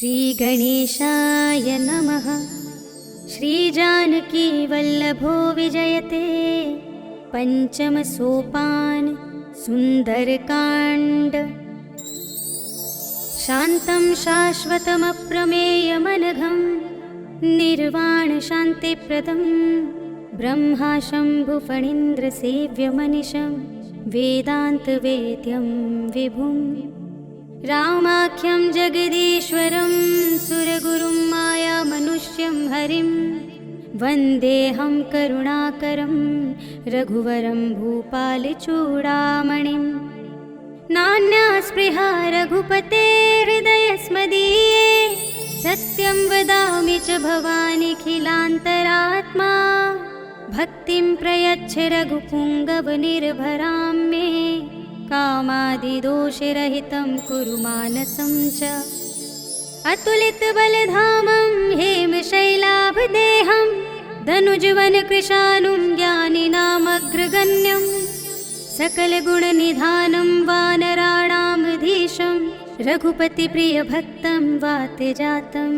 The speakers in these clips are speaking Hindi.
श्रीगणेशाय नमः। श्रीजानकीवल्लभो विजयते पंचम सोपान सुंदरकांड। शान्तं शाश्वतमप्रमेयमनघं निर्वाण शान्तिप्रदं ब्रह्मा शम्भुफणीन्द्रसेव्यमनिशं वेदान्तवेद्यं विभुम्। रामाख्यं जगदीश्वरं सुरगुरुं मायामनुष्यं हरिं वन्देऽहं करुणाकरं रघुवरं भूपालचूडामणिं। नान्यास्पृहा रघुपते हृदयस्मदीये सत्यं वदामि च भवानिखिलान्तरात्मा। भक्तिं प्रयच्छ रघुपुङ्गवनिर्भरां मे कामादिदोषरहितं कुरु मानसं च। अतुलितबलधामं हेमशैलाभदेहं धनुजवनकृशानुं ज्ञानिनामग्रगण्यं सकलगुणनिधानं वानराणामधीशं रघुपतिप्रियभक्तं वातजातं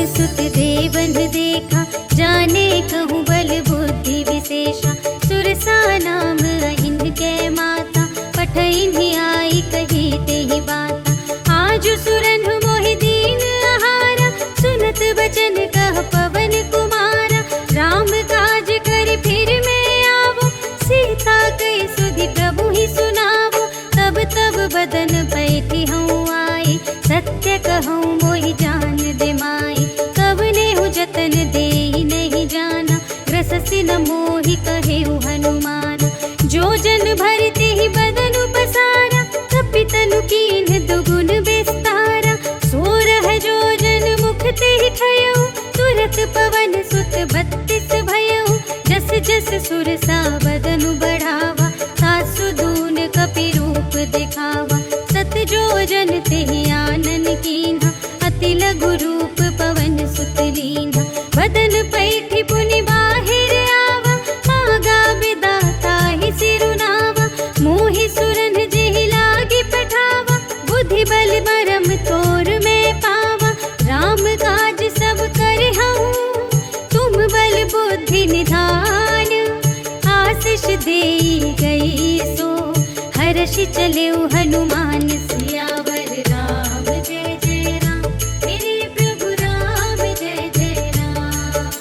सुत देवन देखा जाने कहूँ बल बुद्धि विशेषा। सुरसा नाम अहिन के माता पठइन आई कही ते ही बाता। आज सुरन मोहि दीन आहारा सुनत बचन कह पवन कुमारा। राम काज कर फिर मैं आवो सीता कई सुधि प्रभु ही सुनावो। तब तब बदन पैठी हूँ आई सत्य कहूँ मोहि जान दे माई। जतन दे नहीं जाना ग्रससि न मोहि कहेउ हनुमान। जो जन भरते ही बदन पसारा कपितनु कीन्ह दुगुन विस्तारा। सोरह जो जन मुख ते ही ठयउ तुरत पवन सुत 32 भयउ। जस जस सुरसा बदनु बढ़ावा सासु दून कपि रूप दिखावा। सत जो जन ते ही आनन कीन्हा अति लघु रूप पवन सुत लीन्हा। बदन पैठी पुनि बाहिर आवा मागा विदाता ही सिरुनावा। मोहि सुरन जेहि लागी पठावा बुद्धि बल बरम तोर में पावा। राम काज सब करहु तुम बल बुद्धि निधान। आशीष देई गई सो हर्षि चलेउ हनुमान। सियावर राम जय जय राम मेरे प्रभु राम जय जय राम।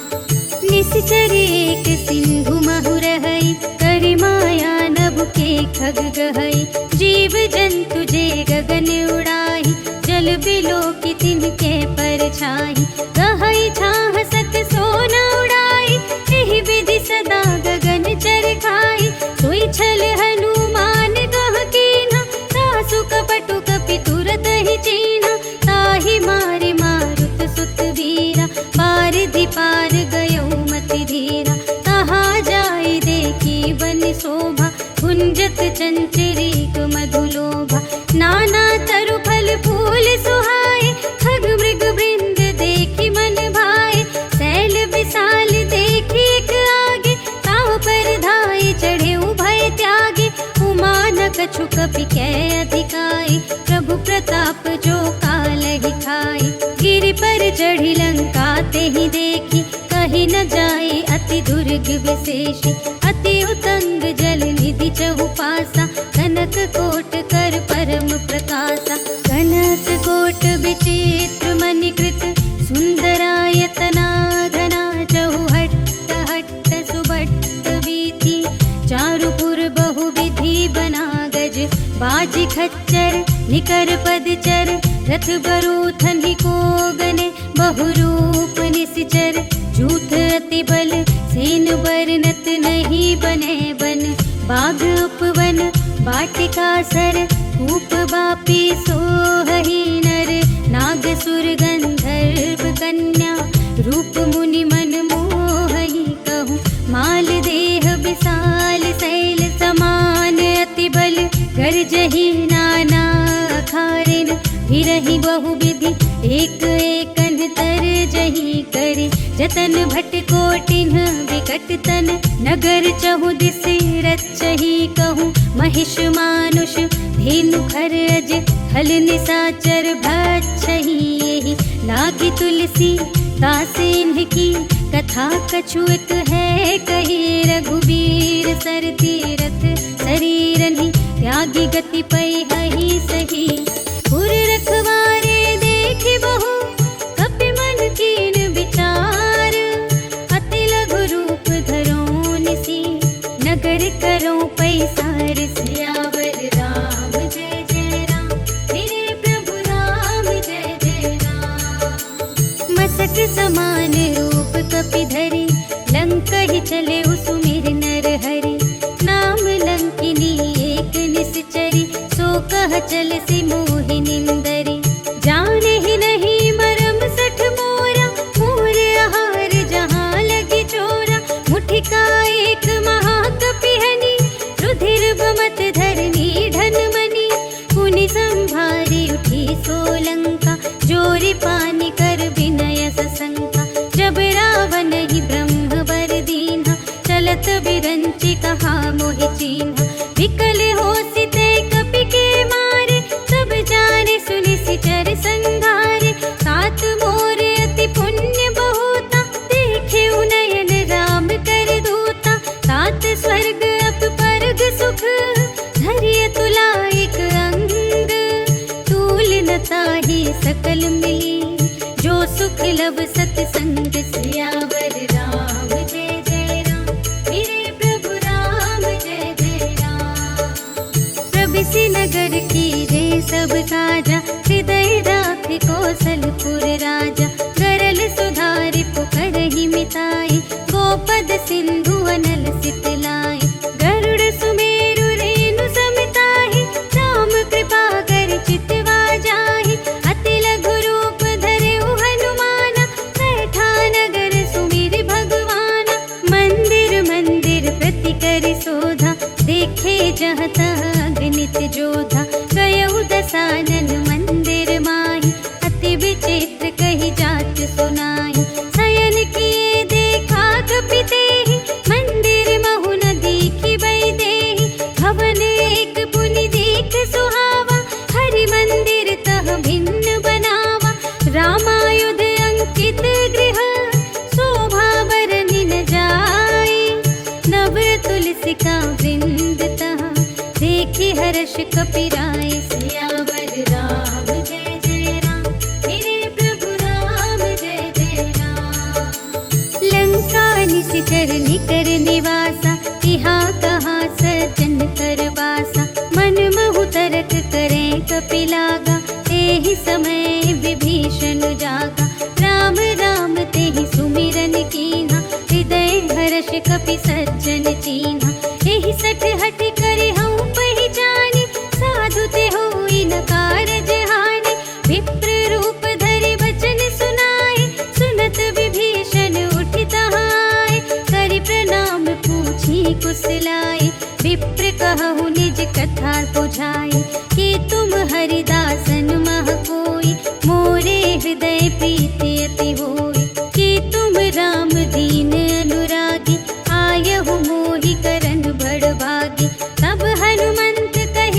निश्चर एक सिंधु महु रहई करि माया नभ के खग गहई। जीव जंतु जे गगन उड़ाई जल बिलो की तिनके परछाई। गहई छाह सत सोन उड़ाई एहि विधि सदा गगन चरखाई। सोई छल हनुमान गह कीन्हा सासु कपटु कपि तुरत ही चीन्हा। ताहि मारे मारुत सुत वीरा बारिधि पार गयो मति धीरा। कछु कपि कै अधिकाई, प्रभु प्रताप जो कालहि खाई। गिरि पर चढ़ी लंका तेहि देखी, कही न जाए अति दुर्ग विशेषी। अति उतंग जल निधि चहु पासा, कनक कोट कर परम प्रकाशा। कनक कोट विचित्र मणिकृत, सुंदरायतना घना। चहु हट्ट हट्ट सुबट्ट वीथि, चारुपुर बहुविधि बना गज। बाजी खच्चर निकर पदचर, रथ बरूथन ही को गने। बहुरूप निश्चर झूठ अति बल, सेन बरनत नहीं बने बन। बाग उपवन वाटिका सर, कूप बापी सोहहि नर। नाग सुर गंधर्व कन्या, रूप मुनि मन मोहहि कहूँ। माल देह विशाल शैल समान, अति बल गर्जहि नाना अखारिन। फिरहि बहुविधि एक एकन तरजहि करि। जतन भट कोटिन विकट तन, नगर चहु दिस रचहि कहूँ। महिष मानुष धेनु खर अज, हल निशाचर भक्षहि एहि। लागी तुलसी दासिन की, कथा कछु एक है कही। रघुबीर सर तीरथ शरीरहि, त्यागी गति पैहि सही। पुर रखवारे देखि बहु, कपि मन कीन विचार। अति लघु रूप धरो निसी, नगर करो पैसार। सियावर राम जय जय राम, मेरे प्रभु राम जय जय राम। मसक समान रूप कपि धरि, लंकहि चले सुमिर नर हरि। नाम लंकिनी एक निश्चरी, सो कह चल सी मोहि निंदरी। जाने ही नहीं मरम सठ मोरा, मोर आहार जहाँ लगी चोरा। मुठिका एक महाकपिहनि, रुधिर बमत धरनी धन मनी। पुनि संभारी उठी सोलंका, जोरी पानी कर विनय सशंका। जब रावण ही ब्रह्म बर दीन्हा, चलत बिरंचि कहा मोहि चीन्हा। विकल होसि ते कपि के मारे, सब जाने सुनि सिचर संघारे। तात मोर अति पुण्य बहुता, देखे उनयन राम कर दूता। तात स्वर्ग अप परग सुख, धरिय तुलाइक अंग। तूल न ताहि सकल मिली, जो सुख लब सतसंग। सियावर राम जय जय राम, मेरे प्रभु राम जय जय राम। प्रभिसि नगर की रे सब काजा, हृदय राखि कौशलपुर राजा। गरल सुधारि पुकारहि मिताई, गोपद सिंधु अनल सितलाई। गरुड़ सुमेरु रेणु समिताहि, राम कृपा कर चितवा जाहि। अति लघु रूप धरेउ हनुमाना, बैठा नगर सुमिर भगवाना। मंदिर मंदिर प्रति करि शोधा, देखे जहाँ तहाँ अगणित जोधा। गयउ दसानन मंदिर माहि, अति विचित्र कही जात सुनाई। शयन किए देखा कपि तेहि, मंदिर महु न दीखि वैदेही। भवन एक पुनि दीख सुहावा, हरि मंदिर तह भिन्न बनावा। रामायुध अंकित गृह, शोभा बरनि न जाई। नव तुलसिका वृंद तहाँ, देखि हर्ष कपि राय। सियावर राम जय जय राम, मेरे प्रभु राम जय जय राम। लंका निश्चर निकर निवासा, तिहाँ कहाँ सज्जन कर बासा। मन महु तरक करें कपि लागा, तेहि समय विभीषण जागा। राम राम तेहि सुमिरन कीन्हा, हृदय हर्ष कपि सज्जन चीन्हा। एहि सठ हठ करे हऊँ पहिचानी, साधु ते होई न कारज हानि। विप्र रूप धरि वचन सुनाए, सुनत विभीषण उठि तहाय। करि प्रणाम पूछी कुशलाए, विप्र कहु निज कथा बुझाई। कि तुम हरिदासन मह कोई, मोरे हृदय प्रीति अति होई। कि तुम राम दीन अनुरागी, आयहु मोहि करन बड़ भागी। तब हनुमंत कहे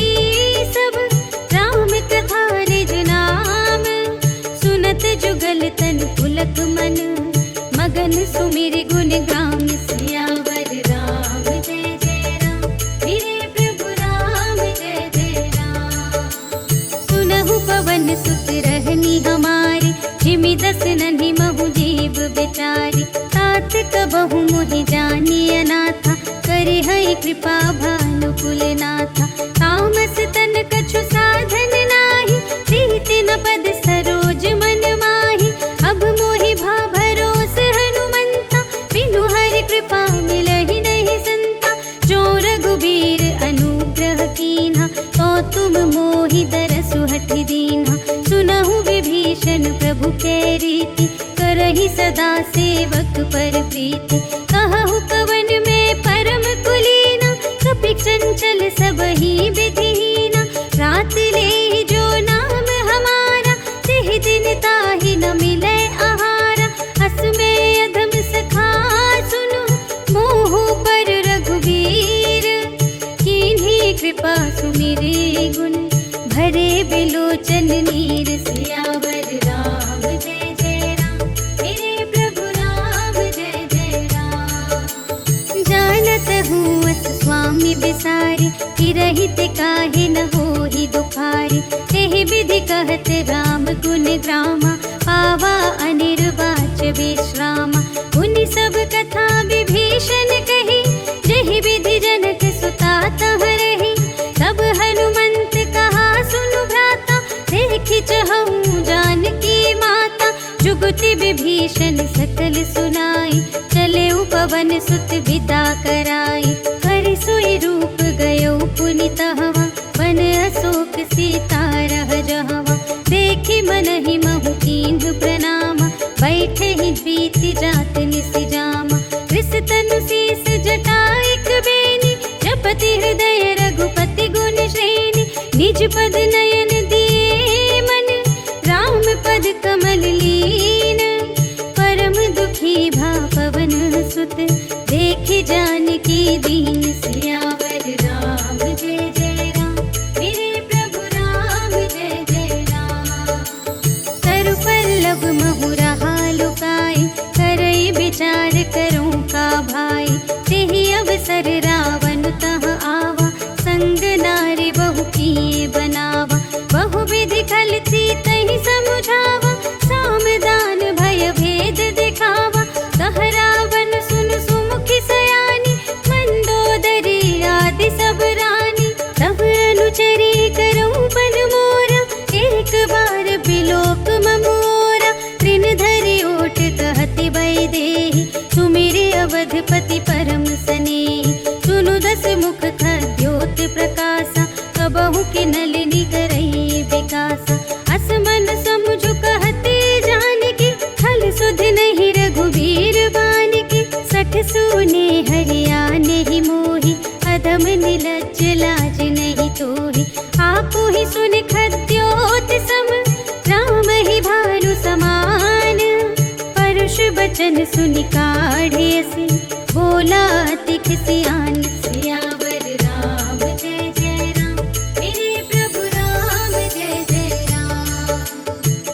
बस नन्ही महु जीव बेचारी। तात कबहु मोहि जानी अनाथा, करे हई कृपा भानुकुल नाथा। तामस तन कछु साधन नाही, प्रीति न पद सरोज मन माही। अब मोहि भा भरोस हनुमंता, बिनु हरि कृपा मिलहि नहीं संता। जो रघुबीर अनुग्रह कीन्हा, तो तुम मोहि दरसु हठि दीन्हा। सुनहु विभीषण प्रभु के रीति, करहि सदा सेवक पर प्रीति। कहहु कवन में परम कुलीना, कपि चंचल सबहि विधिहीना। रात लेहि जो नाम हमारा, तिहि दिन ताहि न मिलै आहारा। अस में अधम सखा सुनु, मोहु पर रघुबीर। कीन्ही कृपा सुमिरि गुण, भरे बिलोचन नीर। सियावर राम जय जय राम, मेरे प्रभु राम जय जय राम। जानत हूँ अस स्वामी बिसारी, फिरहित काहे न होहि दुखारी। एहि विधि कहत राम गुण ग्रामा, पावा अनिर्वाच विश्रामा। उनि सब कथा विभीषण कही, जहि विधि जनक सुता तह रही। तब हनुमंत कहा सुनु भ्राता, देखि चहु जानकी माता। जुगति विभीषण सकल सुनाई, चले पवन सुत विदा कराई। हरि सोई रूप गयो पुनि तहवा, बन अशोक सीता रह जहवा। देखि मनहि महु कीन्ह प्रणामा, बैठे ही प्रीति जात निसिजामा। कृष तनु शीस जटाइक बेनी, जपति हृदय रघुपति गुण श्रेणी। निज पद नयन दिए मन, राम पद कमल लीन। परम दुखी भा पवन सुत, देखि जानकी दीन। सियावर राम जय जय राम, मेरे प्रभु राम जय जय राम। तरु पल्लव महु रहा लुकाई, करई विचार करूं का भाई। तेहि अवसर रावण तह आवा, संग नारी बहु किए बनावा। बहु विधि खल सीतहि समुझावा, सामदान भय भेद दिखावा। कह रावण सुन सुमुखि सयानी, मंदोदरी आदि सब रानी। तब अनुचरी करऊं बन मोरा, एक बार बिलोक ममोरा। तृण धरि ओट कहति वैदेही, सुमिरि अवधपति परम स्नेही। सुनु दस मुख खद्योत प्रकाशा, कबहु कि नलिनी करई विकासा। असमन समुझ कहते जानकी, खल सुध नहीं रघुबीर बानकी। सठ सूने हरिया नहीं मोहि, अधम निलज्ज लाज नहीं तोहि। आपु ही सुन खद्योत सम, राम ही भानु समान। परुष बचन सुनि काढ़े से, बोला अति खिसियान। सियावर राम जय जय राम, मेरे प्रभु राम जय जय राम।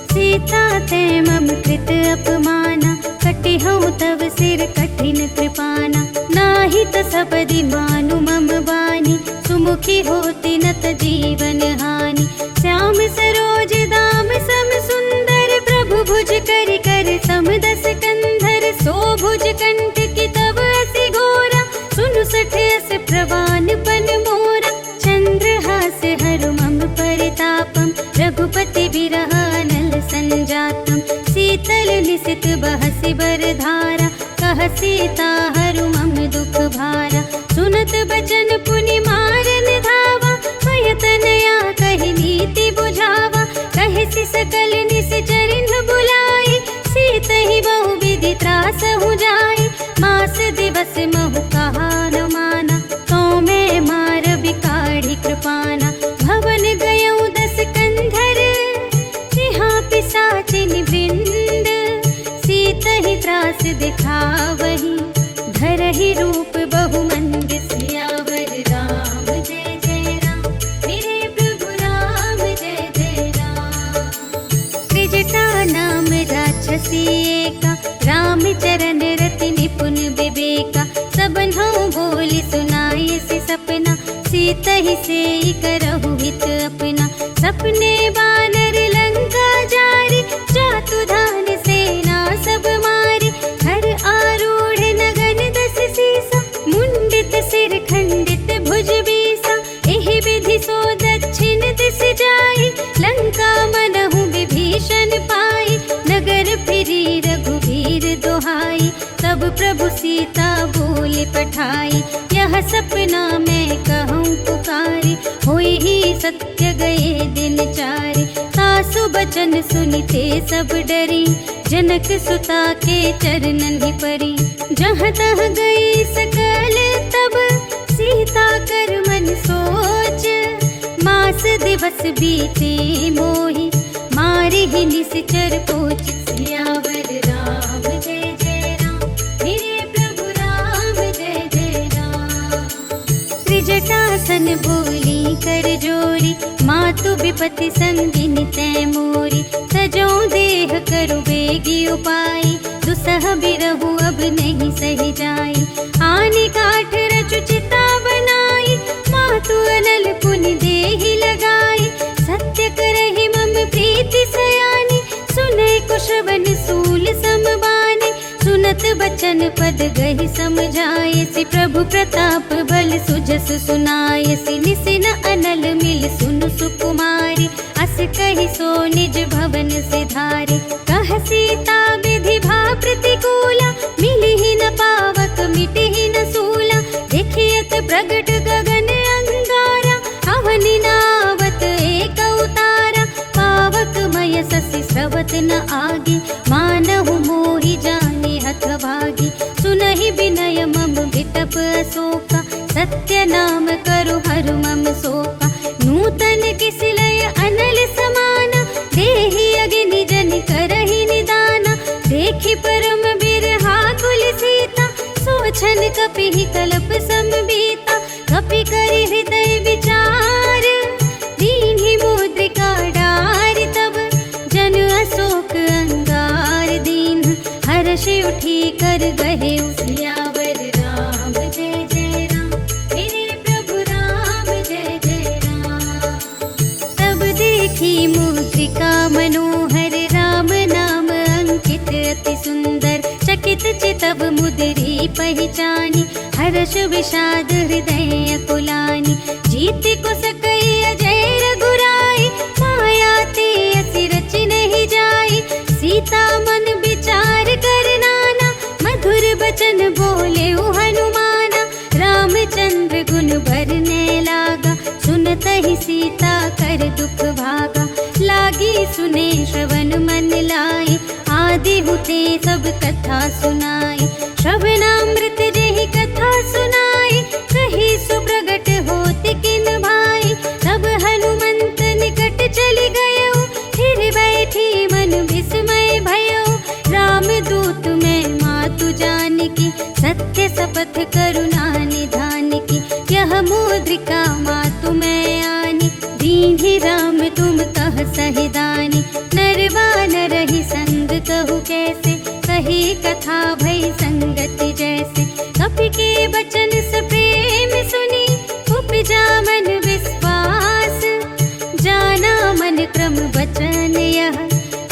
सीता ते मम कृत अपमाना, कटिहउँ तव सिर कठिन कृपाना। नाही त सपदि मानु मम बानी, सुमुखी होति न त जीवन हानि। श्याम सरोज दाम सम सुंदर, प्रभु भुज करि कर सम दस कंधर। सो भुज कंठ की तब असी घोरा, सुनु सठ अस प्रवान पन मोरा। चंद्रहास हरु मम परितापम, रघुपति बिरह अनल संजातम। शीतल निसित बहसि बरधारा, कह सीता हरु मम दुख भारा। सुनत बचन पुनि मारन धावा, भयतनया कहि नीति बुझावा। कहसि सकल निश्चरिन बुलाई, सीतहि बहु विधि त्रासहु जाई। मास दिवस महु कहा न माना, तो मैं मार बिकाढ़ी कृपाना। भवन गयऊँ दस कंधर, यहाँ पिशाचिन वृंद। सीतहि त्रास दिखावही, धरहि रूप बहुमंद। सियावर राम जय जय राम, मेरे प्रभु राम जय जय राम। त्रिजटा नाम राक्षसी एका, राम चरण रति निपुण विवेका। सबन्हु बोली सुनाई सि सपना, सीतहि सेई करहु हित अपना। सपने बानर लंका जारी, जातु धान से पठाई। यह सपना मैं कहूँ पुकारी, होई ही सत्य गए दिन चारे। सासु बचन सुनते सब डरी, जनक सुता के चरणन ही परी। जहाँ तह गई सकल तब सीता कर मन सोच, मास दिवस बीते मोहि मारे ही निश्चर पोच। सियावर राम जय जय राम, मेरे प्रभु राम जय जय राम। त्रिजटासन बोली कर जोरी, मातु विपति संगिन तै मोरी। सजो देह करु बेगी उपाई, दुसह बिरहु अब नहीं सही जाई। आने काठ रचु चिता बनाई, मातु अनल पुनि देहि लगाई। सत्य करहि मम प्रीति सयानी, सुनै कुशवन सूल समबाने। सुनत बचन पद गहि समझाए, सि प्रभु प्रताप बल सुजस सुनाय। सि निसिन अनल मिल सुनु सुकुमारी, अस कहि सो निज भवन सिधारे। कह सीता विधि भा प्रतिकूला, मिलिहि न पावक मिटिहि न सूला। देखियत प्रगट गगन अंगारा, अवनि नावत एक उतारा। पावक मय ससि स्रवत न आगे, मानहु मोहि जाने हतभागी। सुनहि विनय मम विटप अशोका, सत्य नाम करु हरु मम शोका। नूतन किसिलय अनल समाना, देहि अग्नि जन करहि निदाना। देखि परम बिरहा कुल सीता, सोचन कपिहि कल्प समबीता। कपि करि हृदय विचार, दीन्हि मुद्रिका डार। तब जन अशोक अंगार दीन, हर्षि उठी कर गहे। सियावर राम जय जय राम, मेरे प्रभु राम जय जय राम। तब देखी मुद्रिका मनोहर, राम नाम अंकित अति सुंदर। चकित चितव मुद्री पहचानी, हर्ष विषाद हृदय अकुलानी। जीति को सकई अजय रघुराई, माया ते असि रचि नहीं जाई। सीता मन विचार कर नाना, मधुर बचन बोले हनुमाना। रामचंद्र गुण भरने लागा, सुनत ही सीता कर दुख भागा। लागी सुने श्रवण मन लाई, आदि हुते सब कथा सुनाई। श्रवणामृत जेहि कथा सुनाई, कही सुप्रगट होत किन भाई। तब हनुमंत निकट चली गयो, फिर बैठी मन विस्मय भयो। राम दूत मैं मातु जानकी, सत्य शपथ करुणा निधान की। यह मुद्रिका मातु मैं आनी, दीन्हि राम तुम कह सहिदानी। नरवा नरहि संग कहु कैसे, कही कथा भई संगति जैसे। कपि के बचन सप्रेम सुनी, उपजा मन विश्वास। जाना मन क्रम बचन यह,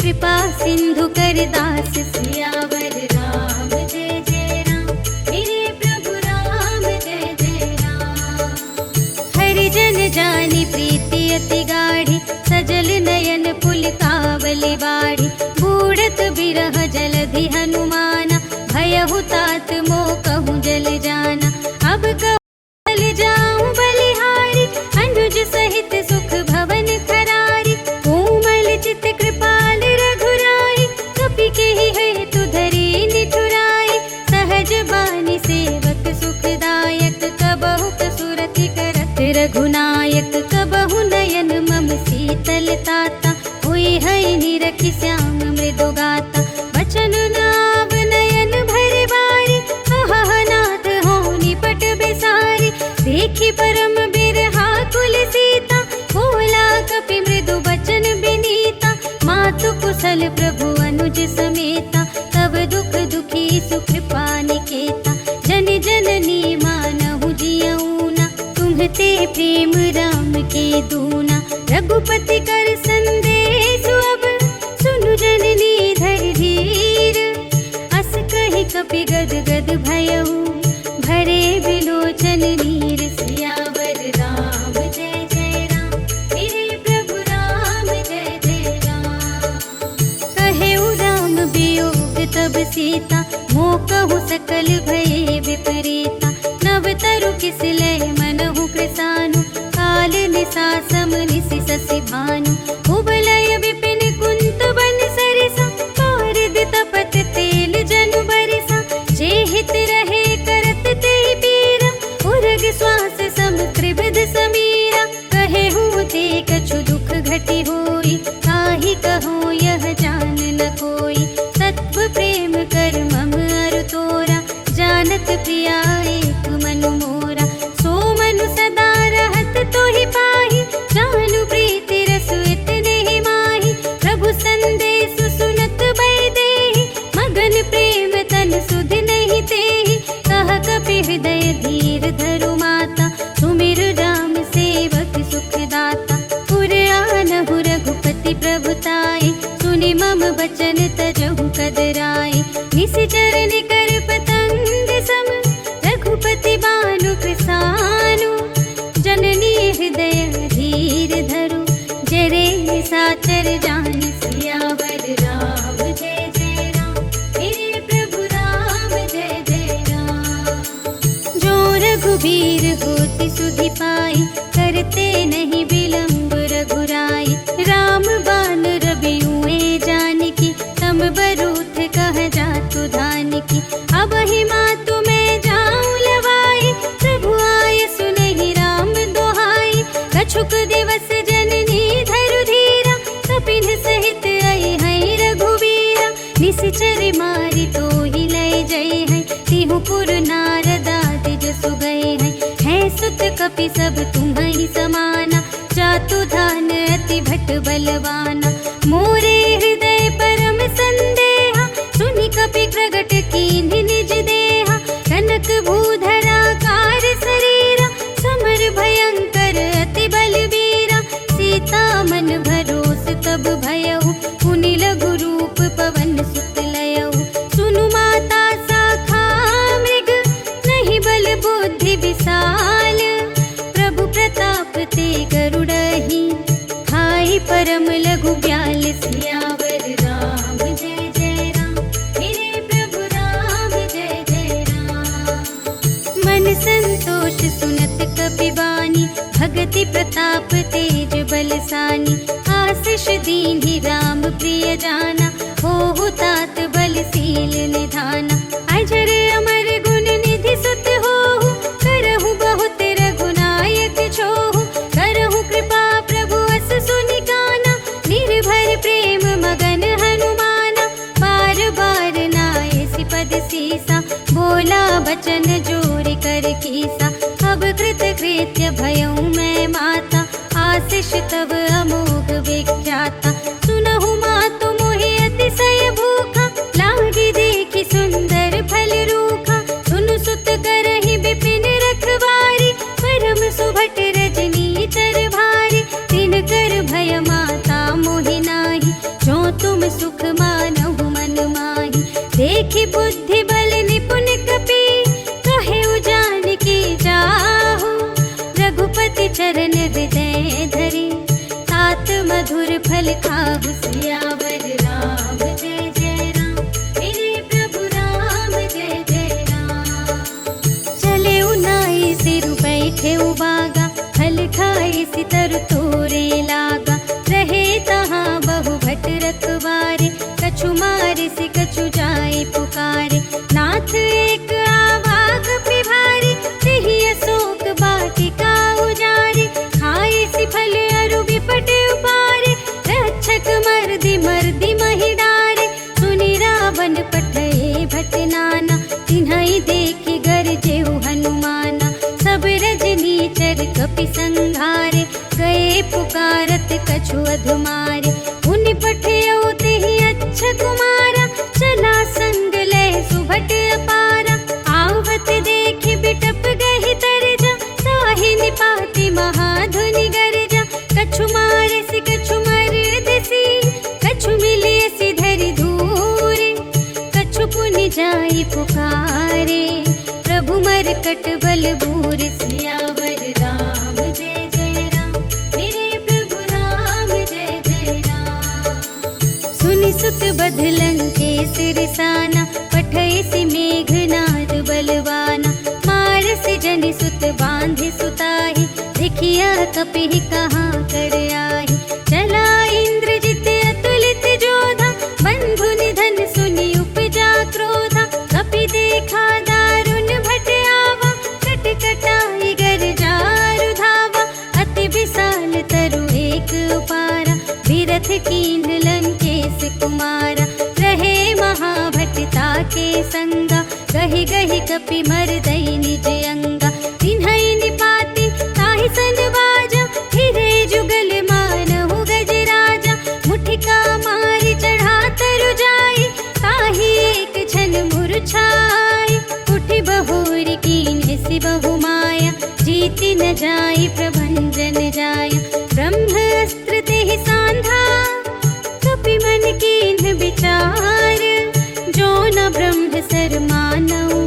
कृपा सिंधु कर दास। सियावर राम जय जय राम, मेरे प्रभु राम जय जय राम। हरिजन जानी प्रीति अति गाढ़ी, सजल नयन पुलकावली बाढ़ी। बूढ़त बिरह जलधि हनुमाना, भयहु तात मोह कहूँ जल जाना। अब कहूँ चल जाऊँ बलिहारी, अनुज सहित सुख भवन खरारी। कोमल चित कृपाल रघुराई, कपि केहि हेतु धरी निठुराई। सहज बानी सेवक सुखदायक, कबहु कसुरति करत रघुनायक। कबहु नयन मम शीतल ताता, हुई है निरखि श्याम मृदु गाता। बचन नाव नयन भर बारी, अहह नाथ हो निपट बेसारी। देखी परम बिरहा कुल सीता, बोला कपि मृदु बचन बिनीता। मातु कुशल प्रभु अनुज समेता, तब दुख दुखी सुकृपा निकेता। जन जननी मानहु जियऊना, तुम्हते प्रेम राम के दूना। रघुपति कर संदेश अब, सुनु जननी धर धीर। अस कहि कपि गद गद भयहु, भरे बिलोचन नीर। सियावर राम जय जय राम, मेरे प्रभु राम जय जय राम। कहेउ राम वियोग तब सीता, मोह कहु सकल भये विपरीता। किसले मनहु कृसानु, काल निसा सम निसि ससि भानु, उबलय विपिन कुंत बन सरिसा, पारिद तपत तेल जनु बरिसा, जे हित रहे करत ते पीरा, उरग श्वास सम त्रिविध समीरा, कहे हूँ ते कछु दुख घटी होई, काहि कहो यह जान न कोई, तत्व प्रेम कर मम अरु तोरा, जानत प्रिया एक मनु मोरा, सो मनु सदा रहत तोहि पाहि, जानु प्रीति रसु इतने ही माहि, प्रभु संदेश सुनत बै देहि, मगन प्रेम तन सुध नहीं तेहि, कह कपि हृदय धीर धरु माता, सुमिर राम सेवक सुख दाता, पुर आनहु रघुपति प्रभुताई, सुनि मम बचन तजहु कदराई, निसिचर निकर पतंग सम, रघुपति बानु कृसानु, जननी हृदय धीर धरु, जरे साचर जान सियावर राम जय जय राम, मेरे प्रभु राम जय जय राम। जो रघुबीर होति सुधि पाई, करते नहीं विलंब रघुराई, राम बान रबियुए जानकी, तम बरूथ कह जातु धानकी, अब ही मातु मैं जाऊं लवाई, प्रभु आय सुनहि राम दोहाई, कछुक दिवस जननी धरु धीरा, कपिन सहित आई है रघुवीरा, निसिचर मारि तोहि लय जय है, तिहु पुर नारद आदि जसु गए है सुत कपि सब तुम्हि समाना, जातु धान अति भट बलवाना, मोरे हृदय परम संदेहा, सुनि कपि प्रगट कीन्हि निज देहा, कनक भूधरा कार शरीरा, समर भयंकर अति बलवीरा, सीता मन भरोस तब भयउ, पुनि लघु रूप पवन सुत लयउ, सुनु माता साखा मृग, नहीं बल बुद्धि विशाल, प्रभु प्रताप ते गरुड़हि, खाई परम लघु ब्याल, सियावर राम जय जय राम, मेरे प्रभु राम जय जय राम। मन संतोष सुनत कपि बानी, भगति प्रताप तेज बलसानी, आशीष दीन्हि राम प्रिय जाना, होहु तात बलशील निधाना, अजर अमर गुण निधि सुत होहु, करहु बहुत रघुनायक छोहु, करहु कृपा प्रभु अस सुनि काना, निर्भर प्रेम मगन हनुमाना, बार बार नाय सिपद सीसा, बोला बचन जोरि कर कीसा, अब कृत कृत्य भयउ मैं माता, आशीष तब अमोघ विख्याता, सुनहु मातु मोहि अतिशय भूखा, लागी देखि सुंदर फल रूखा, सुनु सुत करहि विपिन रखवारी, परम सुभट रजनी चर भारी, तिन कर भय माता मोहि नाही, जो तुम सुख मानहु मन माही, देखि बुद्धि बल निपुण कपि, कहे जानकी जाहु, रघुपति चरण हृदय धरि, तात मधुर फल खाहु, सियावर राम जय जय राम, मेरे प्रभु राम जय जय राम। चले उनाई सिरु बैठे उबागा, फल खाए सितर तोरे लागा, रहे तहाँ बहु भट रखवारे, कछु मारे से कछु जाए पुकारे, नाथ एक आवाग पिभारी, तेहि अशोक वाटिका उजारी, खाए सि फल अरु विपट उपारे, रक्षक मर्दि मर्दि महि डारे, सुनि रावण पठए भट नाना, तिन्हइ देखि गरजेहु हनुमाना, सब रजनी चर कपि संघारे, गए पुकारत कछु अधुमारे, उनि पठयउ तेहि अच्छा कुमारा, चला संग लय सुभट अपारा, आवत देखि बिटप गहि तरजा, ताहि निपाति महाधुनि गरजा, कछु मारे सि कछु मरदसी, कछु मिलिय सि धरि धूरे, कछु पुनि जाई पुकारे, प्रभु मरकट बल बूर, सियावर राम जय जय राम, मेरे प्रभु राम जय जय राम। सुनि सुत बधलंकेश रिसाना, पठय सि मेघनाद बलवाना, मार सि जनि सुत कपि कहाँ कर आए। चला इंद्रजित अतुलित जोधा, बंधु निधन सुनि उपजा क्रोधा। कपि देखा दारुण भट आवा, कट कटाई गर्जा रुधावा। अति विशाल तरु एक उपारा, विरथ कीन्ह लंकेश कुमारा। रहे महाभटता के संगा, गहि गहि कपि मरदई निज अंगा। तिन्हई निपाति ताहि सन बाजा, फिरे जुगल मानहु गजराजा। मुठिका मारि चढ़ा तरु जाई, ताहि एक क्षण मूर्छाई। उठि बहुरी कीन्ह सि बहु माया, जीति न जाई प्रभंजन जाया। ब्रह्म अस्त्र तेहि सांधा, कपि मन कीन्ह विचार। जो न ब्रह्म सर मानऊ,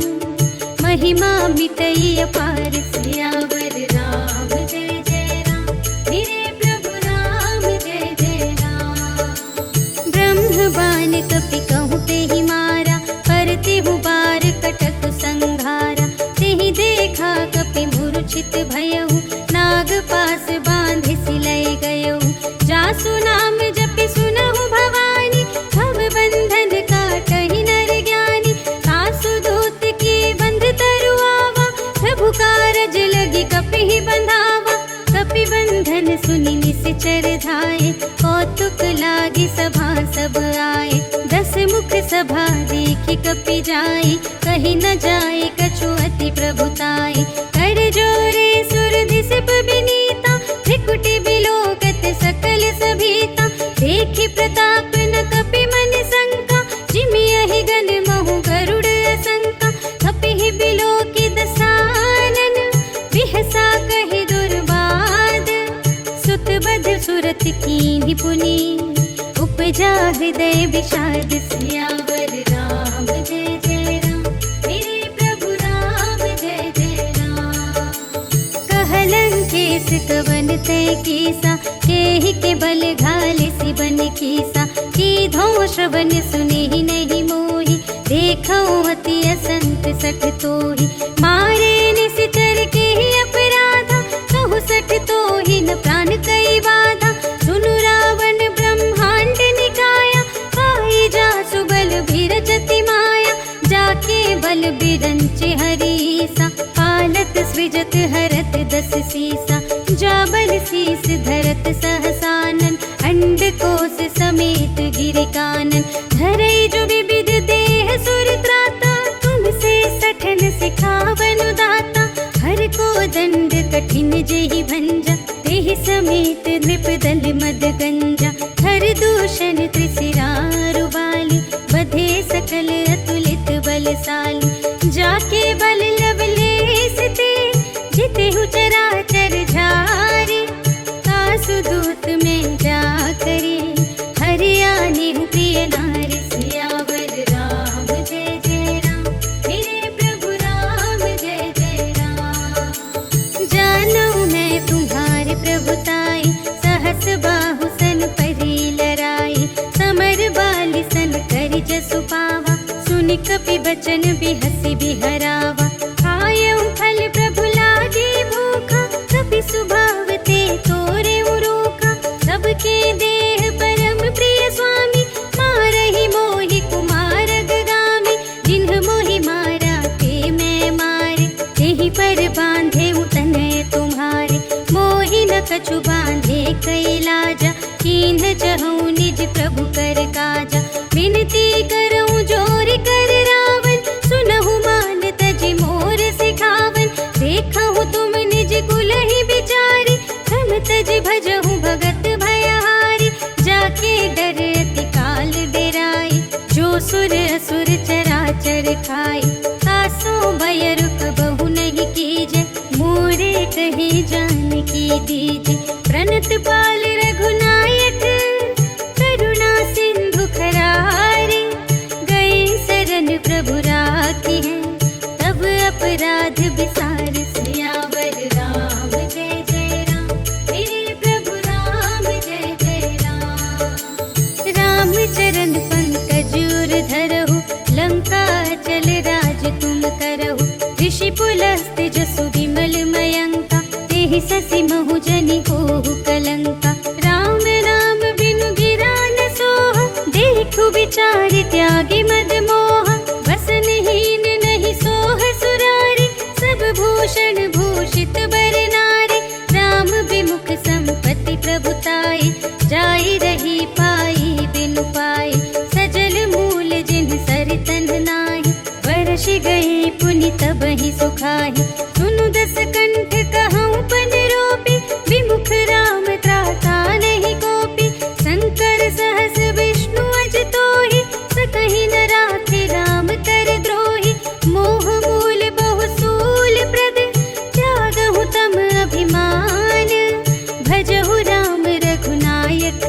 महिमा मिटई अपार। सियावर राम जय जय राम, मेरे प्रभु राम जय जय राम। ब्रह्म बाण कपि कहूँ तेहि मारा, परतिहु बार कटक संघारा। तेहि देखा कपि मूर्छित भयहु, नाग पास बांधि सिलय गयहु। जासु नाम जपि सुनहु भवानी, भव बंधन काटहि नर ज्ञानी। तासु दूत की बंध तरु आवा, प्रभु कारज लगी कपि बंधावा। कपि बंधन सुनि निश्चर धाये, कौतुक लागी सभा सब आए। 10 मुख सभा देखि कपि जाई, कहि न जाए कछु अति प्रभुताई। कर जोरे सुर दिसप बिनीता, त्रिकुटि बिलोकत सकल सभीता। देखि प्रताप न कपि मन शंका, जिमियहि गल महु गरुड़ असंका। कपिहि बिलोकि दसानन, बिहसा कहि दुर्बाद। सुत बध सुरत कीन्हि पुनि, उपजा हृदय विषाद। सियावर राम जय जय राम, मेरे प्रभु राम जय जय राम। कहलंकेश कवन तय कीसा, केहि के बल घाले सि बन कीसा। कीधो श्रवण सुनिहि नहीं मोहि, देखौ अति असंत सठ तोहि। मारे निश्चर केहि अपराधा, कहु सठ तोहि न प्राण कई बाधा। सुनु रावण ब्रह्मांड निकाया, पाई जासु बल बिरचति माया। जाके बल बिरंचि हरीसा, पालत सृजत हरत 10 सीसा। जाबल शीस धरत सहसानन, अंड कोश समेत गिरि कानन। धरई जो विविध देह सुर त्राता, तुमसे सठन सिखावनु दाता। हर को दंड कठिन जेहि भंजा, तेहि समेत नृप दल मद गंजा। हर दूषण त्रिशिरारु बाली, बधे सकल अतुलित बलशाली। जाके बल लवलेश ते, जितेहु चराचर झारे। तासु दूत में जा करे, हरियाणेहु प्रिय नारी। सियावर राम जय जय राम, मेरे प्रभु राम जय जय राम। जानऊ मैं तुम्हारे प्रभुताई, सहस बाहु सन परी लराई। समर बाली सन करि जसु पावा, सुनि कपि बचन बिहसि बिहरावा। खायऊ फल प्रभु लागे भूखा, कपि सुभाव ते तोरे उरोखा। सबके देह परम प्रिय स्वामी, मारहि मोहि कुमार गगामी। जिन्ह मोहि मारा ते मैं मारे, तेहि पर बांधे तनय तुम्हारे। मोहि न कछु बांधे कैलाजा, कीन्ह चहु निज प्रभु कर काजा। विनती करऊँ जोरि कर रावण, सुनहु मान तजि मोर सिखावन। देखहु तुम निज कुलहि बिचारी, हम तजि भजहु भगत भयहारी। जाके डर अति काल डेराई, जो सुर असुर चराचर खाई। तासो भय रुक बहु नहीं कीजे, मोरे कहे जानकी दीजे। प्रणत पाल रघुनायक, करुणा सिंधु खरारे। गए शरण प्रभु राखी है, तब अपराध विसार। सियावर राम जय जय राम, मेरे प्रभु राम जय जय राम। राम चरण पंकज उर धरहु, लंका चल राज तुम करहु। ऋषि पुलस्त्य जसु विमल मयंका, ते देहि ससि महु जनि होहु कलंका। राम नाम बिनु गिरा न सोहा, देखु विचारि त्यागी मद मोहा। वसनहीन नहीं सोह सुरारी, सब भूषण भूषित बर नारी। राम विमुख संपत्ति प्रभुताई, जाई रही पाई बिनु पाई। सजल मूल जिन सर तन नाही, वर्ष गए पुनि तबहि सुखाहि। सुनु दस कंठ कहऊँ पन रोपी, विमुख राम त्राता नहीं कोपी। शंकर सहस विष्णु अज तोहि, सकहि न राखि राम कर द्रोही। मोह मूल बहु सूल प्रद, त्यागहु तम अभिमान। भजहु राम रघुनायक,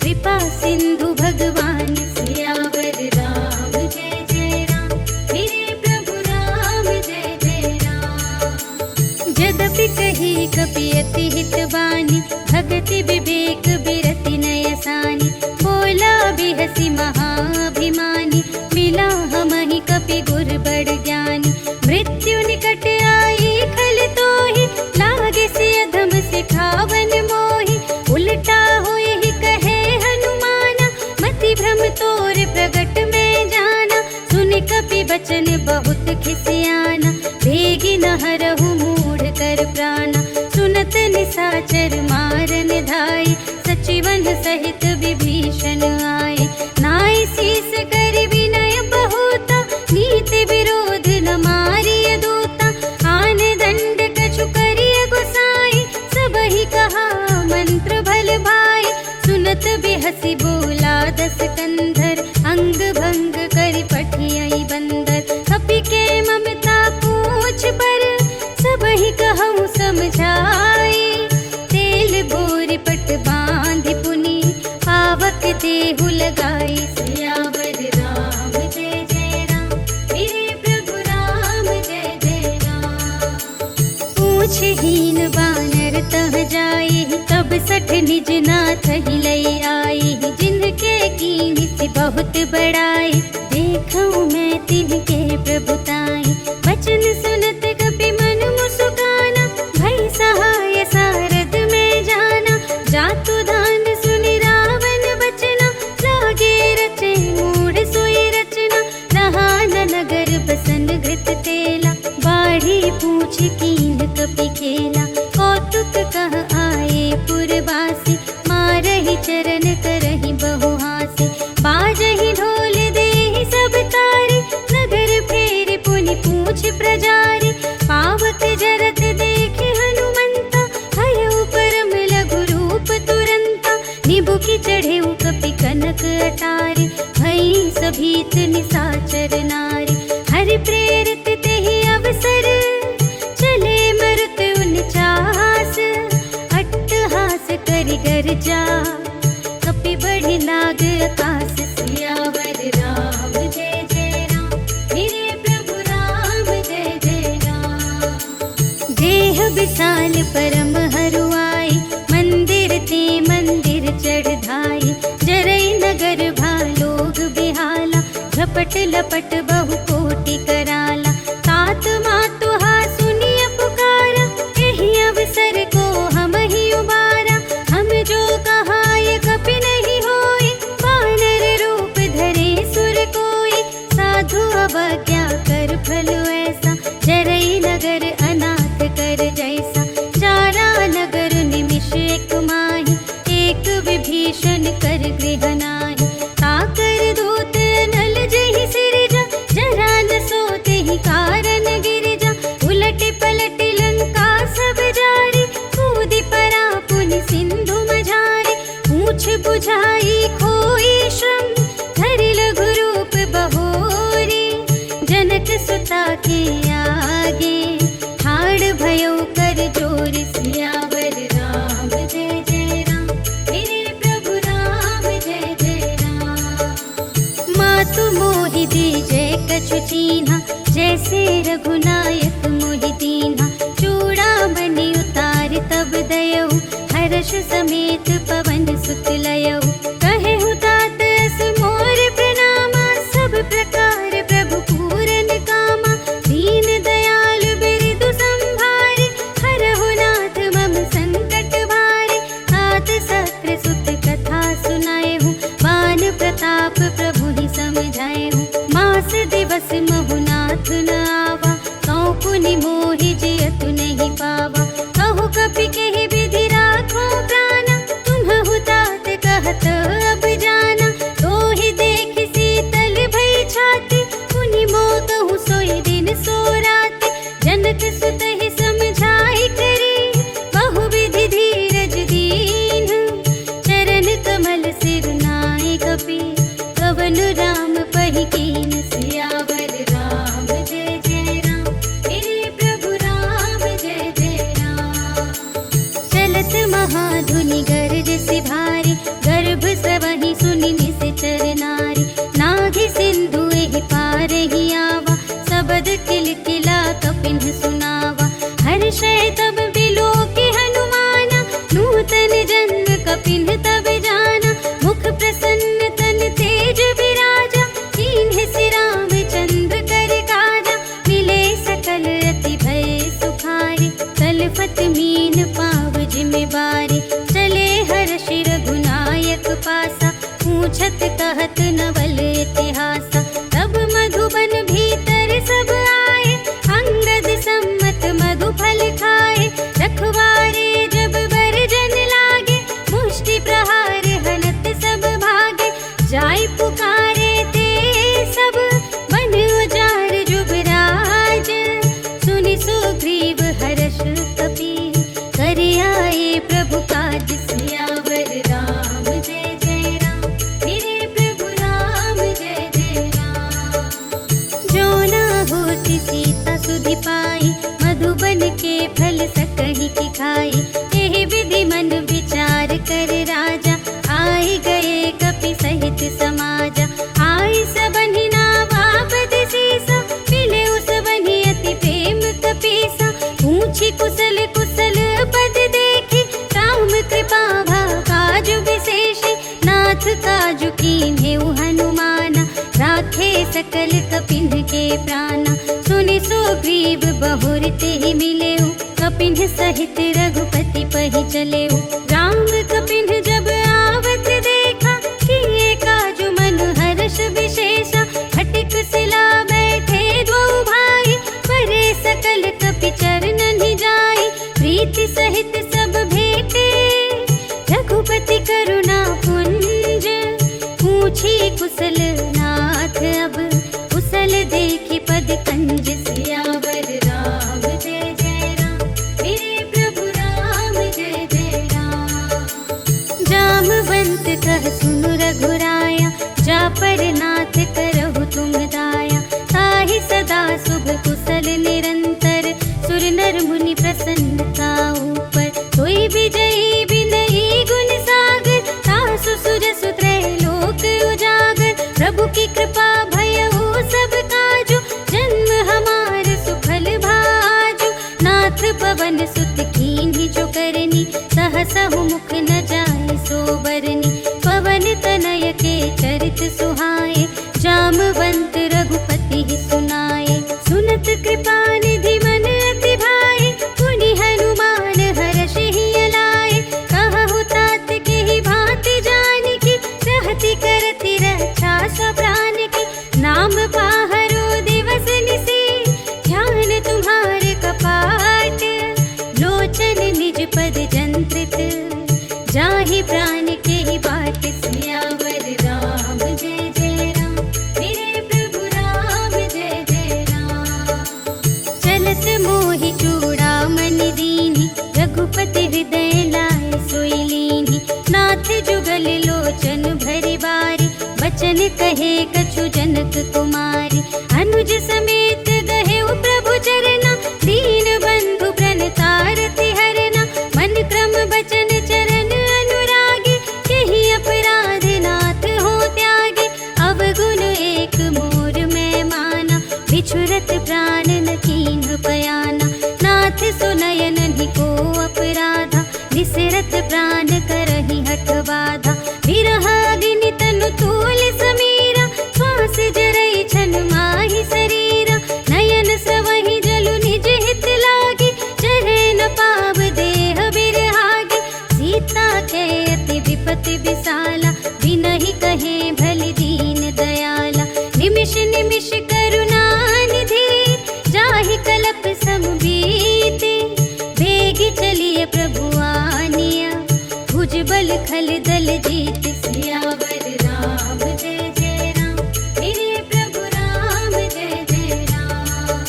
कृपा सिंधु भगवान। सियावर राम जय जय राम, मेरे प्रभु राम जय जय राम। यद्यपि कही कपि अति हित बानी, भगति विवेक बिरति नय सानी। बोला बिहसी महाभिमानी, मिला हमहि कपि गुर बड़ ज्ञानी। मृत्यु निकट आई खल तोहि, लागे सिय अधम सिखावन मोहि। उलटा होए ही कहे हनुमाना, मति भ्रम तोर प्रगट में जाना। सुन कपि बचन बहुत खिसियाना, भेगी न हरहु मूढ़ कर प्राणा। सुनत निसाचर मारन धाई, सचिवन सहित विभीषण आए। नाई शीस कर विनय बहुता, नीति विरोध न मारिय दूता। आन दंड कछु करिय गोसाई, सबहि कहा मंत्र भल भाई। सुनत बिहसी बोला दस कंधर, अंग भंग करि पठियहि बंदर। कपि के ममता पूछ पर, सबहि कहऊँ समझाई। तेल बोरि पट बांधि पुनि, पावक देहु लगाई। सियावर राम जय जय राम, मेरे प्रभु राम जय जय राम। पूछहीन बानर तह जाई, तब सठ निज नाथ ही लई आई। जिनके कीन्हि से बहुत बड़ाई, देखऊँ मैं तिनके प्रभुताई। वचन सुनत कपि मन मुस्काना, भई सहाय सारद में जाना। जातु दान सुनि रावण बचना, लागे रचे मूढ़ सोई रचना। रहा न नगर बसन घृत तेला, बाढ़ी पूछ कीन कपि खेला। कौतुक कह आए पुरवासी, मारहि चरण करहि बहु हासी। बाजहि ढोल देहि सब तारी, नगर फेरि पुनि पूछ प्रजारी। पावक जरत देखे हनुमंता, भयउ परम लघु रूप तुरंता। निबुखि चढ़ेउ कपि कनक अटारी, भई सभीत निसाचर नारी। हरि प्रेरित तेहि अवसर, चले मरुत उनचास। अट्टहास करि गर्जा, कपि बढ़ि लाग आकाश। सियावर राम जय जय राम, मेरे प्रभु राम जय जय राम। देह विशाल परम हरुआई, मंदिर ते मंदिर चढ़ धाई। जरई नगर भालोग बिहाला, झपट लपट बहु कोटि कराला। तात मातु हा सुनिय पुकारा, एहि अवसर को हमहि उबारा। हम जो कहाय कपि नहीं होई, वानर रूप धरे सुर कोई। साधु अवज्ञा कर फल ऐसा, जरई नगर अनाथ कर जैसा। जारा नगर निमिष एक माहि, एक विभीषण कर गृह नाही। ताकर दूत नल जहि सिरजा, जरा न सोते ही कारण गिरिजा। उलट पलट लंका सब जारी, कूदि परा पुनि सिंधु मझारी। पूछ बुझाई खोई श्रम, धरि लघु रूप बहोरी। जनक सुता के आगे, ठाड़ भयउ कर जोर। सियावर राम जय जय राम, मेरे प्रभु राम मुनि मोहि जियतु नहीं पावा। कहु कपि केहि विधि राखो प्राणा, तुम्हु तात कहत अब जाना। तोहि देखि शीतल भई छाति, मुनि मोह कहु सोई दिन सो राति। जनक सुत ही समझाई करी, बहु विधि धीरज दीन। चरण कमल सिर नाय कपि, कवन राम पहि कीन। सियावर राम जय जय राम, मेरे प्रभु राम जय जय राम। चलत महाधुनि गरजसि भारी, गर्भ सबहि सुनि निश्चर नारी। नाघि सिंधु एहि पार ही आवा, सबद किलकिला कपिन्ह सुनावा। हर्षै तब बिलोकि हनुमाना, नूतन जन्म कपिन्ह तब जाना। मुख प्रसन्न तन तेज विराजा, कीन्ह सि रामचंद्र कर काजा। मिले सकल अति भय सुखारे, तलफत मीन पाव जिमिबारे। चले हर्षि रघुनायक पासा, पूछत कहत नवल इतिहासा। तब मधुबन भीतर सब आए, अंगद सम्मत मधु फल खाए। रखवारे जब बरजन लागे, मुष्टि प्रहार हनत सब भागे। जाय पुकारे ते सब, बन उजाड़ जुबराज। सुनि सुग्रीव हर्ष कपि, कर आए प्रभु काज। सियावर राम जय जय राम, मेरे प्रभु राम जय जय राम। जो न होति सीता सुधि पाई, मधुबन के फल सकहि की खाई। एहि विधि मन विचार कर राजा, आई गए कपि सहित समाजा। आई सबनि नावा पद सीसा, मिले उस बनि अति प्रेम कपीसा। पूछी कुशल कुशल पद देखी, राम कृपा भा काजु विशेषी। नाथ काजु कीन्हेउ हनुमाना, राखे सकल कपिन्ह के प्राणा। सुनि सुग्रीव बहुर तेहि मिलेउ, कपिन्ह सहित रघुपति पहि चलेउ। राम कपिन्ह जब आवत देखा, किए काजु मन हर्ष विशेषा। फटिक सिला बैठे दो भाई, परे सकल कपि चरणनि जाई। प्रीति सहित सब भेटे, रघुपति करुणा पुंज। पूछी कुशल नाथ अब, कुशल देखि पद कंज। सियावर राम जय जय राम, मेरे प्रभु राम जय जय राम। जामवंत कह सुनु रघुराया, जा पर नाथ करहु तुम दाया। ताहि सदा शुभ कुशल निरंतर, सुर नर मुनि प्रसन्नता ऊपर। सोई विजयी विनयी गुण सागर, तासु सुजसु त्रैलोक उजागर। प्रभु की कृपा भयउ सब काजु, जन्म हमार सुफल भाजु। नाथ पवन सुत कीन्हि जो करनी, सहसहु मुख न जाय सो बरनी। पवन तनय के चरित सुहाए, जामवंत रघुपति सुनाए। सुनत कृपा निधि मन अति भाए, पुनि हनुमान हर्षि लाए। कहु तात केहि भांति जानकी, रहति करति रक्षा सब प्राण की। नाम पाहरो दिवस निशि, ध्यान तुम्हारे कपाट। लोचन निज पद जंत्रित, जाहि प्राण केहि बाट। सियावर राम जय जय राम, मेरे प्रभु राम जय जय राम। चलत मोहि चूड़ामणि दीन्हि, रघुपति हृदय लाए सोई लीन्हि। नाथ जुगल लोचन भरि बारी, बचन कहे कछु जनक कुमारी। अनुज समेत गहेउ प्रभु चरना, दीन बंधु प्रणतारति हरना। मन क्रम बचन चरण अनुरागी, केहि अपराध नाथ हो त्यागी। अवगुण एक मोर मैं माना, बिछुरत प्राण न कीन्ह पयाना। नाथ सुनयन को अपराधा, निसरत प्राण करहि हठ बाधा। विरह अग्नि तनु तूल समीरा, श्वास जरई छन माहि शरीरा। नयन स्रवहि जलु निज हित लागी, चढ़े न पाव देह बिरहागी। सीता के अति विपति विसाला, बिनहि कहे भलि दीन दयाला। निमिष निमिष करुणा निधि, जाहि कलप सम दल जीत। सियावर राम जय जय राम, मेरे प्रभु राम जय जय राम।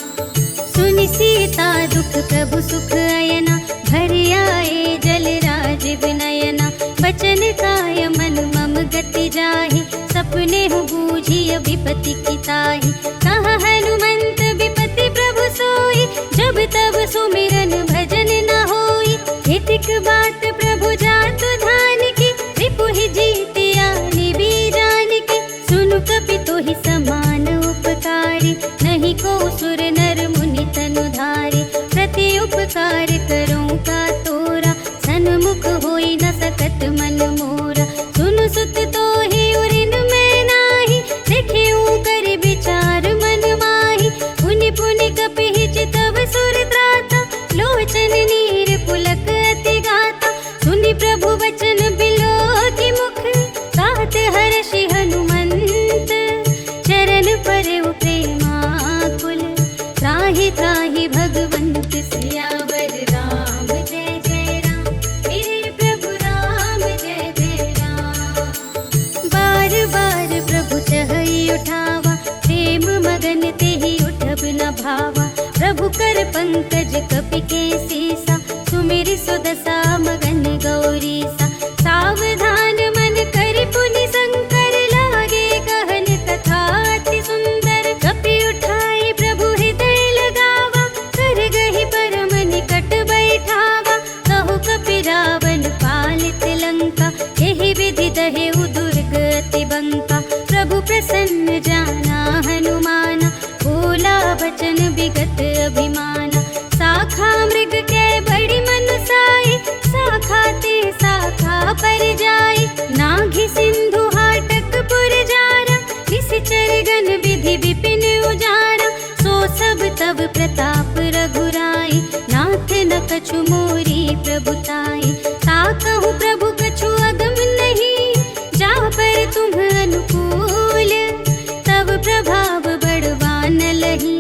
सुनि सीता दुख प्रभु सुख अयना, भर आए जल राज विनयना। बचन काय मन मम गति जाहि, सपने हो बूझिय विपति की ताहि। कहा हनुमंत विपति प्रभु सोई, जब तब सुमिरन भजन न होई। हितिक बात प्रभु जातु धान की, रिपुहि जीतिया निबी जान की। सुनु कपि तोहि समान उपकारी, नहीं को सुर नर मुनि तनु धारे। प्रति उपकार करूं का तोरा, सन्मुख होई न सकत मन मोरा। सुनु सुत तोहि उरिन मैं नाही, देखियो कर विचार मन माही। पुनि पुनि कपिहि चितव सुर त्राता, लोचन नीर पुलक अति गाता। सुनि प्रभु वचन बिलोकि मुख, गात हर्षि हनुमंत। चरण परउ प्रेमाकुल, त्राहि त्राहि भगवंत। सियावर राम जय जय राम, मेरे प्रभु राम जय जय राम। बार बार प्रभु चहई उठावा, प्रेम मगन तेहि उठब न भावा। प्रभु कर पंकज कपि के सीसा, सुमिरि सुदशा मगन गौरीसा। सावधान मन करि पुनि शंकर, लागे कहन कथा अति सुंदर। कपि उठाई प्रभु हृदय लगावा, कर गहि परम निकट बैठावा। कहु कपि रावण पालित लंका, एहि विधि दहेउ दुर्ग अति बंका। प्रभु प्रसन्न जाना हनुमाना, बोला बचन विगत अभिमाना। शाखा मृग के बड़ी मनुसाई, शाखा ते शाखा पर जाई। नाघि सिंधु हाटक पुर जारा, निश्चर गण विधि विपिन उजारा। सो सब तब प्रताप रघुराई, नाथ न कछु मोरी प्रभुताई। ताकहु प्रभु कछु अगम नहीं, जा पर तुम अनुकूल। तब प्रभाव बड़वान लही,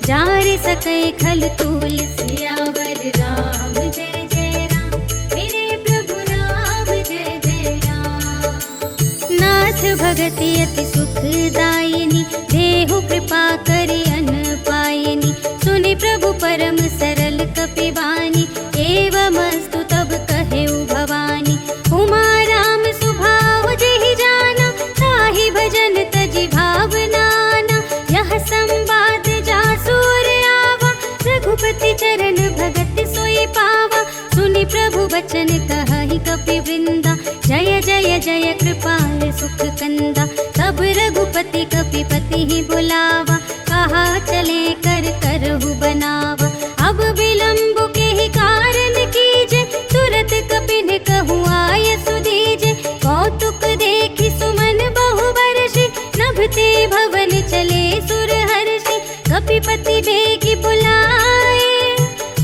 जारि सकै खल तूल। सियावर राम जय जय राम, मेरे प्रभु राम जय जय राम। नाथ भगति अति सुखदायिनी, देहु कृपा करि अन पायिनी। सुनि प्रभु परम सरल कपि वाणी, एवमस्तु तब कहेउ भवानी। उमा राम सुभाव जेहि जाना, ताहि भजन तजि भावनाना। यह संवाद जासुर आवा, रघुपति चरण भगत सोई पावा। सुनि प्रभु वचन कहहि कपि वृंदा, जय जय जय कृपाल सुख कंदा। तब रघुपति कपिपति ही बुलावा, कहा चले कर करहु बनावा। अब विलंब के ही कारण कीजे, तुरत कपिन कहु आय सुदीजे। कौतुक देखि सुमन बहु बरषि, नभते भवन चले सुर हर्षि। कपिपति बेगी बुलाए,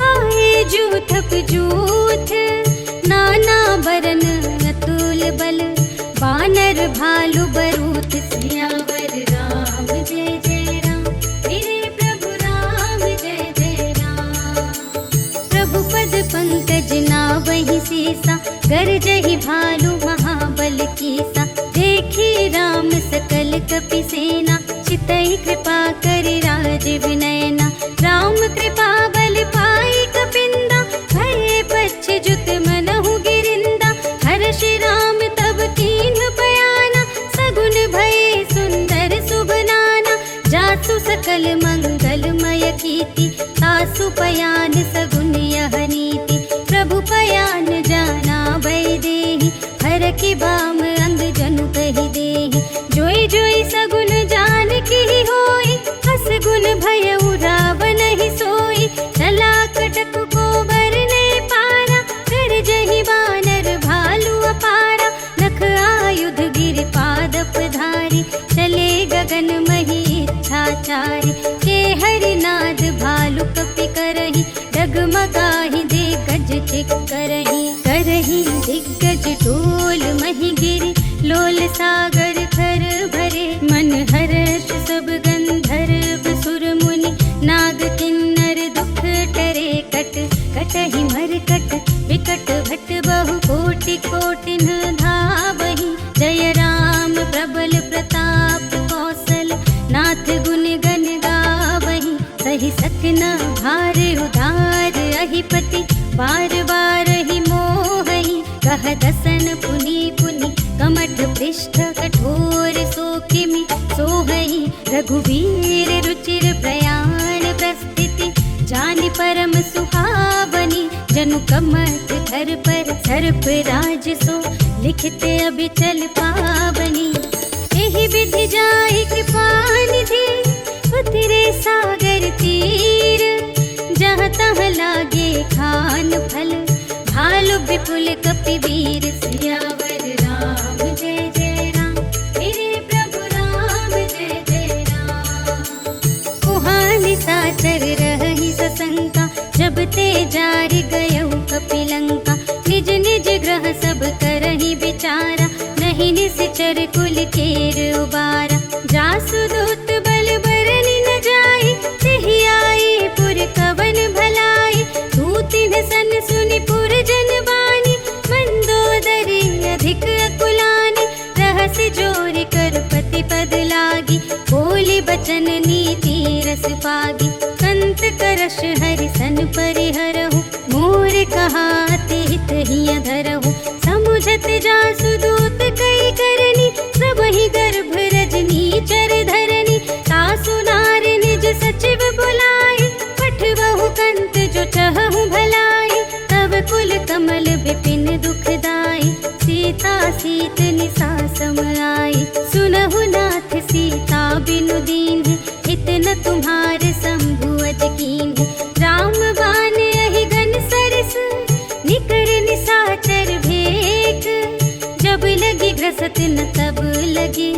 आए जूथक जूथ। नाना बरन अतुल बल, बानर भालु बरूथ। सियावर राम जय जय राम, मेरे प्रभु राम जय जय राम। प्रभु पद पंकज नावहि सीसा, गरजहि भालु महाबल कीसा। देखी राम सकल कपि सेना, चितहि कृपा करि राज विनयना। राम कृपा बल पाई कपिंदा, भये पच्युत मनहु गिरिंदा। हर्षि राम तब कीन्ह बयाना, सगुन भये सुंदर शुभ नाना। जासु सकल मंगलमय कीर्ति, तासु पयान सगुन यह नीति। प्रभु पयान जाना भय देहि, हर की बाम अंग जनु कहि देहि। जोई जोई सगुन जान की होई, हस गुन भय रावण ही सोई। चला कटक को बरने पारा, कर जहि बानर भालु अपारा। नख आयुध गिर पादप धारी, चले गगन मही इच्छाचारी। के हरिनाद भालु कपि करहि, डगमगाहि दिग्गज चिक करहि। करहि दिग्गज ढोल महि गिरि, लोल सागर खर भरे। मन हर्ष सब गंधर्व सुर मुनि, नाग किन्नर दुख टरे। कट कटहि मरकट, विकट भट बहु कोटि कोटिन धार। परम सुहावनी। जनु कमठ धर पर सर्प राज सो, लिखते अभी चल पावनी। एहि विधि जाहि कृपा निधि, उतरे सागर तीर। जहाँ तहाँ लागे खान फल, भालु विपुल कपिवीर। सियावर राम जय जय राम, मेरे प्रभु राम जय जय राम। उहाँ निशाचर रहहि सशंका, जब ते जार गयौ कपिलंका। निज निज ग्रह सब करहि विचारा, नहीं निश्चर कुल केर उबारा। जासु दूत बल बरनि न जाई, तेहि आई पुर कवन भलाई। दूतिन सन सुनि पुर जन बानी, मंदोदरी अधिक अकुलानी। रहसि जोरि कर पति पद लागी, बोली बचन नीति रस पागी। कंत करश हरि सन परिहरहु, मोर कहाते हित हिय धरहु। समुझत जासु दूत कई करनी, सबहि गर्भ रजनी चर धरनी। सासु नार निज सचिव बुलाई, पठबहु कंत जो चहु भलाई। तब कुल कमल विपिन दुखदाई, सीता सीत निसा सम आई। सुनहु नाथ सीता बिनु दीन्ह, हित न तुम्हारे शंभु अज कीन्ह। राम बान यही गन सरस, निकर निशाचर भेक। जब लगी ग्रसत न तब लगी,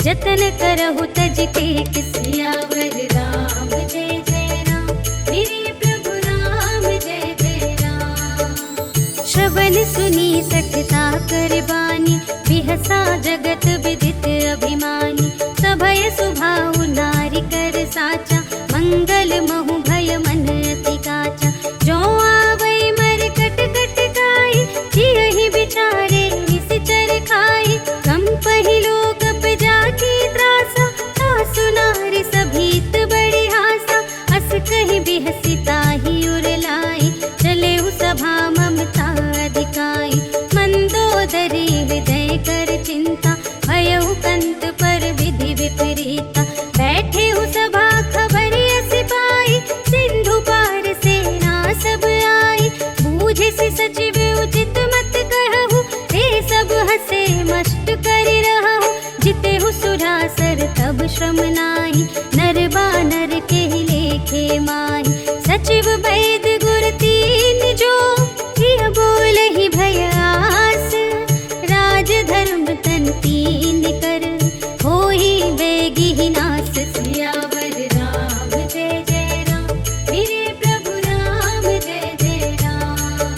जतन करहु तज टेक। सियावर राम जय जय राम, मेरे प्रभु राम जय जय राम। श्रवण सुनी सकता कर बानी, बिहसा जगत विदित अभिमानी। सभय सुभाउ नारी कर साचा, मंगल महु भय मन अति काचा। जो आवै मर कट कट काई, जियहि विचारे निश्चर खाई। कंपहि लोक जाकी त्रासा, सासु नारी सभीत बड़ी हासा। अस कहि बिहसी ताहि उर लाई, चलेउ सभा ममता अधिकाई। मंदोदरी हृदय कर चिंता, भयउ कंत पर विधि विपरीता। बैठेउ सभा खबर अस पाई, सिंधु पार सेना सब आई। बूझिसि सचिव उचित मत कहु, ते सब हसे मष्ट करि रहु। जितेहु सुरासर तब श्रम नाहि, नर बानर के लेखे माहि। सचिव वैद गुर तीन जो, प्रिय बोलहि भय आस। राज धर्म तन तीन कर, होहि बेगी नास। सियावर राम जय जय राम, मेरे प्रभु राम जय जय राम।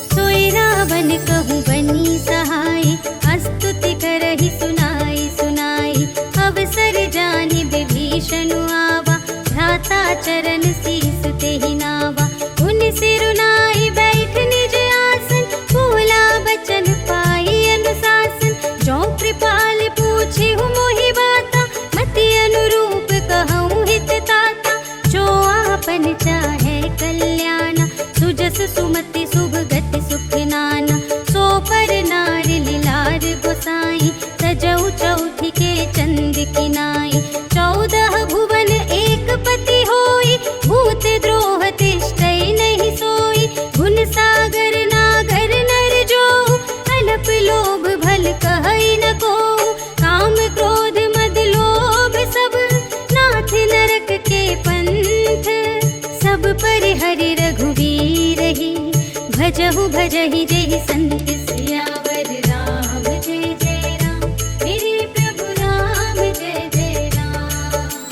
सोई रावण कहूँ बनी सहाय, स्तुति करहि सुनाई सुनाई। अवसर जानि विभीषण आवा, भ्राता चरण शीस तेहि नावा। उन सिरुनाई बैठ निज आसन, बोला बचन पाई अनुशासन। जो कृपाल पूछेहु मोहि बाता, मति अनुरूप कहूँ हित ताता। जो आपन चाहे कल्याण, सुजस सुमति शुभ गति सुख नाना। सो पर नार लीलार गोसाई, सजऊ चौथी के चंद की नाई। 14 भुवन एक पति होई, भूत द्रोह तिष्ठै नहीं सोई। गुण सागर नागर नर जो, अल्प लोभ भल कहै न को। काम क्रोध मद लोभ सब, नाथ नरक के पंथ। सब पर हरि रघुवीर ही, भजहु भजहि जहि संत। सियावर राम जय जय राम, मेरे प्रभु राम जय जय राम।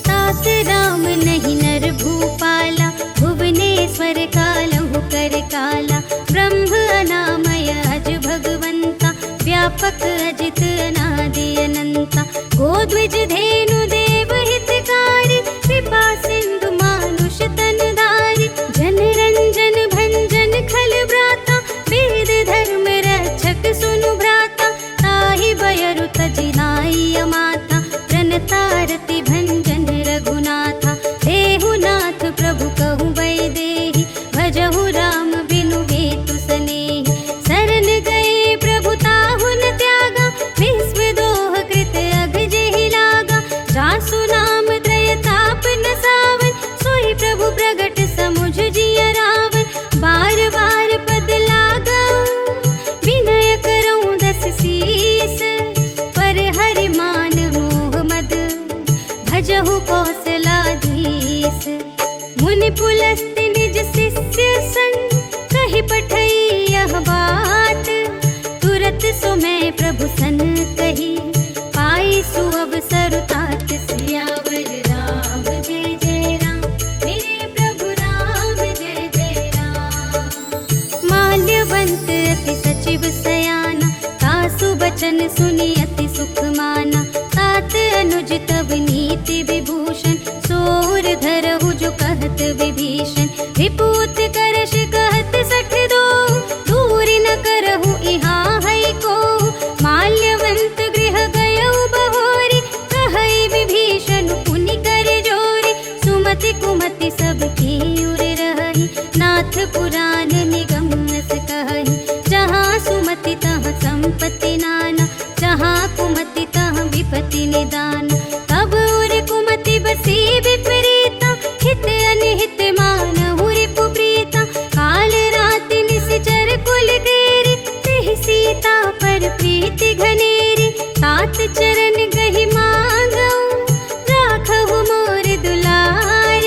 तात राम नहीं नर भूपाला, भुवनेश्वर कालहु कर काला। ब्रह्म अनामय अज भगवंता, व्यापक अजित अनादि अनंता। गोद्विज धेनु देव हितकारी, कृपा सिंधु मानुष तन धारी। जन रंजन भंजन खल व्राता, वेद धर्म रक्षक सुनु भ्राता। ताहि बयरु तजि नाई अमाता, प्रणतारति भंजन रघुनाथा। देहु नाथ प्रभु कहु वैदेहि, भजहु राम बिनु हेतु सनेहि। शरण गए प्रभु ताहु न त्यागा, विश्व दोह कृत अघ जेहि लागा। बचन सुनि अति सुख माना। तात अनुज तब नीति विभूषण, सोर धरहु जो कहत विभीषण। विपूत करश कहत सठ दो, दूर न करहु इहाँ है को। माल्यवंत गृह गयउ बहोरी, कहई विभीषण पुनि कर जोरी। सुमति कुमति सब की उर रही, नाथ पुराण निगम अस कहई। जहाँ सुमति तहाँ संपत्ति नाना, जहाँ कुमति तहाँ विपत्ति निदान। तब उर कुमति बसी विपरीता, हित अनहित मानहु रिपु प्रीता। काल राति निशिचर कुल घेरी, तेहि सीता पर प्रीति घनेरी। तात चरण गहि मांगऊ, राखहु मोर दुलार।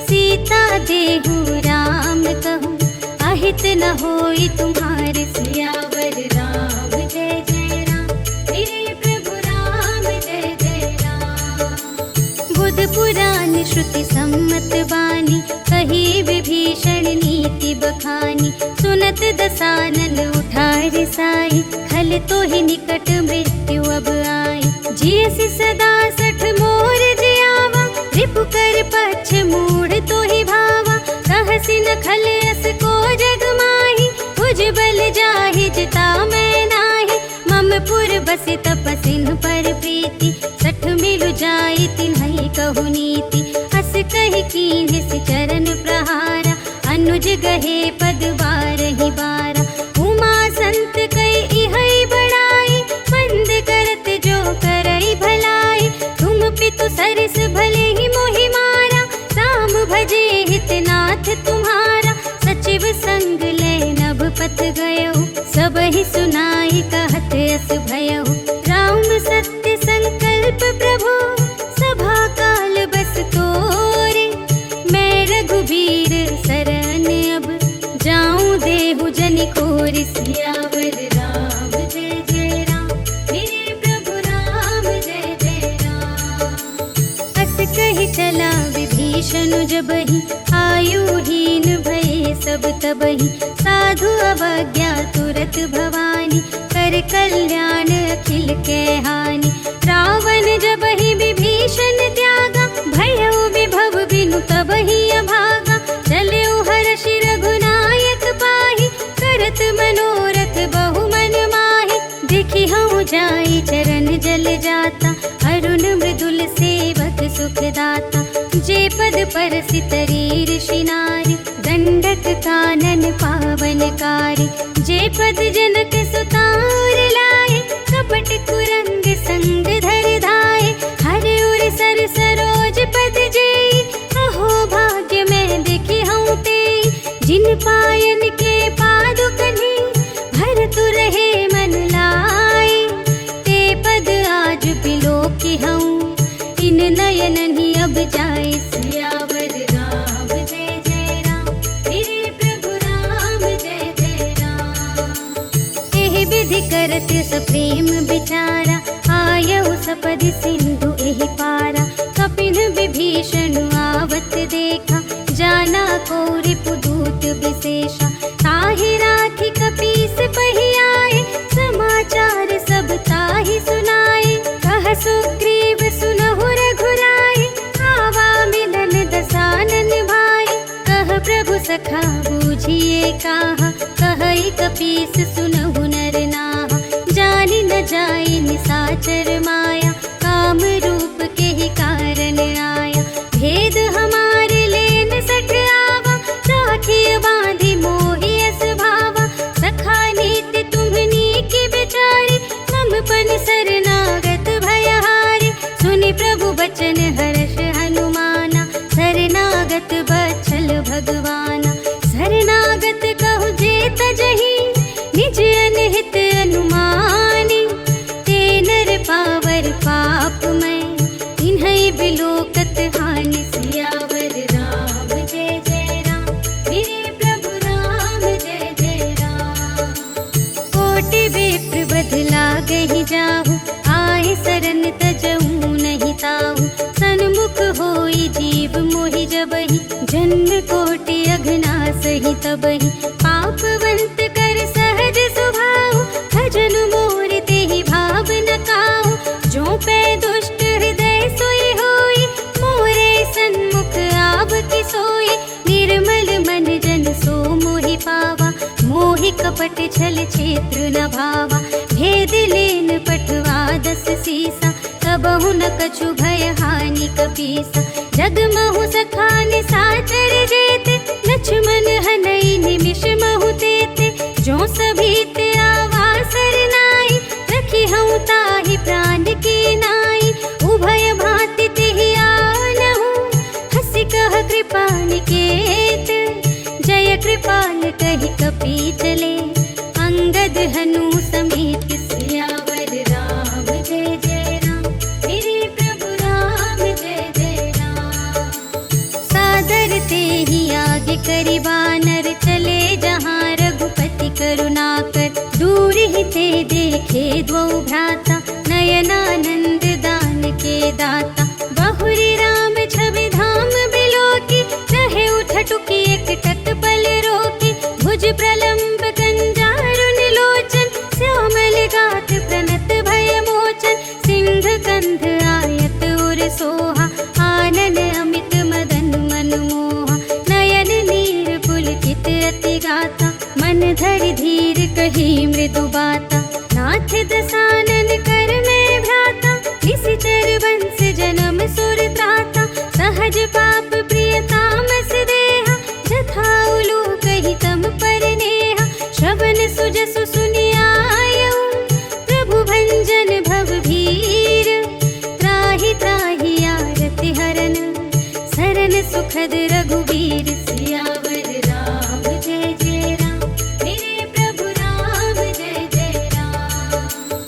सीता देहु राम कहूँ, अहित न होई तुम्हारे। सियावर राम जय जय राम, मेरे प्रभु राम जय जय राम। बुध पुराण श्रुति सम्मत बानी, कही विभीषण नीति बखानी। सुनत दसानन उठा रिसाई, खल तो ही निकट मृत्यु अब आई। जियसि सदा सठ मोर जियावा, रिपु कर पक्ष मूढ़ तो ही भावा। कहसि न खल अस को जग माही, भुज बल जाहि जिता मैं नाही। मम पुर बसि तपसिन पर प्रीति, सठ मिलु जाई तिन्हई कहु नीति। अस कहि कीन्ह चरण प्रहारा, अनुज गहे पद बारहि बारा। उमा संत कई इहै बड़ाई, बंद करत जो करई भलाई। तुम पितु सरिस भले ही मोहि मारा, राम भजे हितनाथ तुम्हारा। सचिव संग ले नभ पथ गयउ, सबहि सुनाई कहत अस भयउ। राम सत्य संकल्प प्रभु, सभा काल बस तोरे। मैं रघुबीर शरण अब, जाऊं देहु जन कोरि। सियावर राम जय जय राम, मेरे प्रभु राम जय जय राम। अस कहि चला विभीषण जबहि, आयुहीन भये सब तबहि। साधु अवज्ञा तुरत भवानी, कर कल्याण अखिल के हानि। रावण जबहि विभीषण त्यागा, भयउ विभव बिनु तबहि अभागा। चलउ हर्षि रघुनायक पाहि, करत मनोरथ बहु मन माहि। देखि हऊँ जाई चरण जल जाता, अरुण मृदुल सेवक सुखदाता। जे पद परसि तरी ऋषि नारी, दंडक कानन पावनकारी। जे पद जनक सुतार लाए, कपट कुरंग संग धर धाये। हर उर सर सरोज पद जेई, अहो भाग्य मैं देखी हूँ तेई। जिन पायन के पादुकन्हि, भरतु रहे मन लाए। ते पद आज बिलोकी हूँ, इन नयन ही अब जाए। सियावर राम जय जय राम, मेरे प्रभु राम जय जय राम। एहि विधि करत सप्रेम विचारा, आयउ सपदि सिंधु एहि पारा। कपिन विभीषण आवत देखा, जाना को रिपुदूत विशेषा। ताहि राखी कपीस पहि आए, समाचार सब ताहि सुनाए। कह सुग्रीव सुनहु रघुराई, आवा मिलन दसानन भाई। कह प्रभु सखा बूझिए काहा, कहई कपीस सुनहु नर नाहा। जानि न जाई निसाचर माया, काम रूप के ही कारण आया। भेद हमारे लेन सठ आवा, राखिय बांधि मोहि अस भावा। सखा नीति तुम्हनी की बेचारी, मम पन शरणागत भयहारी। सुनि प्रभु बचन हर्ष हनुमाना, शरणागत बच्छल भगवाना। शरणागत कहु जे तजहि, निज अनहित अनुमानी। ते नर पावर पाप मैं, इन्है बिलोकत हानि। सियावर राम जय जय राम, मेरे प्रभु राम जय जय राम। कोटि विप्र बदला गहि जाहु, आए शरण तजहु नहीं ताहु। सन्मुख होई जीव मोहि जबहि, जन्म कोटि अघना सही तबहि। पापवंत कर सहज स्वभाव, भजन मोर तेहि कपट छल क्षेत्र न भावा, भेद लेन पठवा 10 सीसा, कबहु न कछु भय हानि कपीसा। जगमहु सखान साचर जेते, लक्ष्मण हनई निमिष महु तेते। जो सभीत आवासर नाई, रखी हूँ ताहि प्राण की नाई। उभय भांति तिहि आनहु, हंसी कह कृपा निकेत। जय कृपाल कहि कपी चले, अंगद हनु समेत। सियावर राम जय जय राम, मेरे प्रभु राम जय जय राम। सादर ते ही आगे करि बानर, चले जहाँ रघुपति करुणाकर। दूर ही ते देखे द्वौ भ्राता, नयनानंद दान के दाता। बहुरी राम छवि धाम बिलोकी, रहे उठटुकी एकटक पल रोकी। भुज प्रलंब कंजारुन लोचन, श्यामल गात प्रणत भय मोचन। सिंह कंध आयत उर सोहा, आनन अमित मदन मनमोहा। नयन नीर पुलकित अति गाता, मन धरि धीर कही मृदु बाता। नाथ दसानन कर में भ्राता, निशिचर वंश जन्म सुर त्राता। सहज पाप प्रिय तामस देहा, जथा उलूक हितम पर नेहा। श्रवण सुजसु सुनियायऊ, प्रभु भंजन भव भीर। त्राहि त्राहि आरति हरन, सरन सुखद रघुबीर। सियावर राम जय जय राम, मेरे प्रभु राम जय जय राम।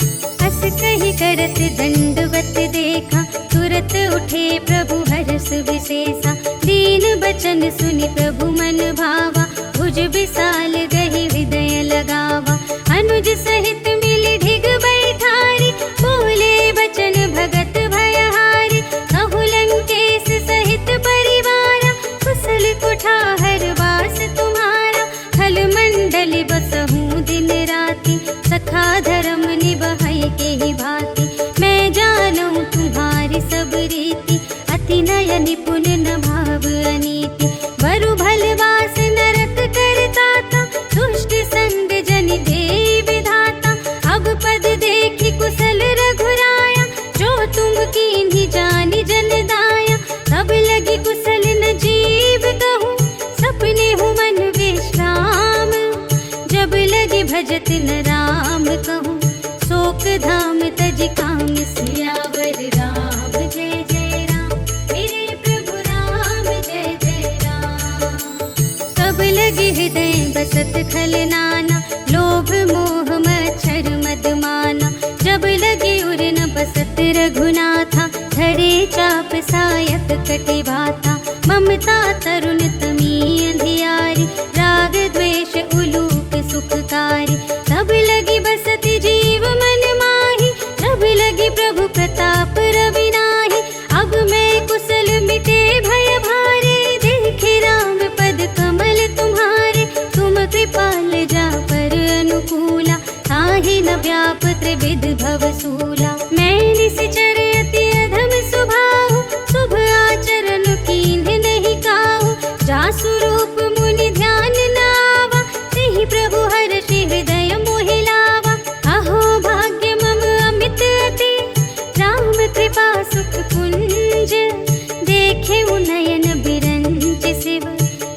हस कहि करत दंडवत देखा, तुरत उठे प्रभु हर्ष विशेषा। दीन बचन सुनि प्रभु मन भावा, भुज विशाल गहि हृदय लगावा। अनुज सहित मिलि ढिग बैठारी, बोले बचन भगत भयहारी। कहु लंकेश सहित परिवारा, कुशल कुठार वास तुम्हारा। खल मंडल बसहूँ दिन राति, सखा धर्म निबहै के ही भांति। मैं जानूं तुम्हारी सब रीति, अति नय निपुण न भाव अनीति। बरु भलवास नरक करताता, दुष्ट संग जन दे विधाता। अब पद देखि कुशल रघुराया, जो तुम कीन्ही जानि जन दाया। तब लगी कुशल न जीव कहूँ, सपने हूँ मन विश्राम। जब लगी भजत न राम कहूँ, शोक धाम तज काम। सियावर राम जय जय राम, मेरे प्रभु राम जय जय राम। तब लगे हृदय बसत खल नाना, लोभ मोह मच्छर मद माना। जब लगे उर न बसत रघुनाथा, धरे चाप सायक कटि भाता। ममता तरुण तमी अंधियारी, राग द्वेष उलूक सुखकारी। तब लगी बसति जीव मन माही, तब लगी प्रभु प्रताप रवि नाही। अब मैं कुशल मिटे भय भारे, देखे राम पद कमल तुम्हारे। तुम कृपाल जा पर अनुकूला, ताहि न व्याप त्रिविध भवसूला। मैं निशिचर अति अधम स्वभाव, शुभ आचरण कीन्ह नहीं काहू। जासु रूप मुनि ध्यान न आवा, तेहि प्रभु हर्षि हृदय मोहि लावा। अहो भाग्य मम अमित अति, राम कृपा सुख कुंज। देखे नयन बिरंज शिव,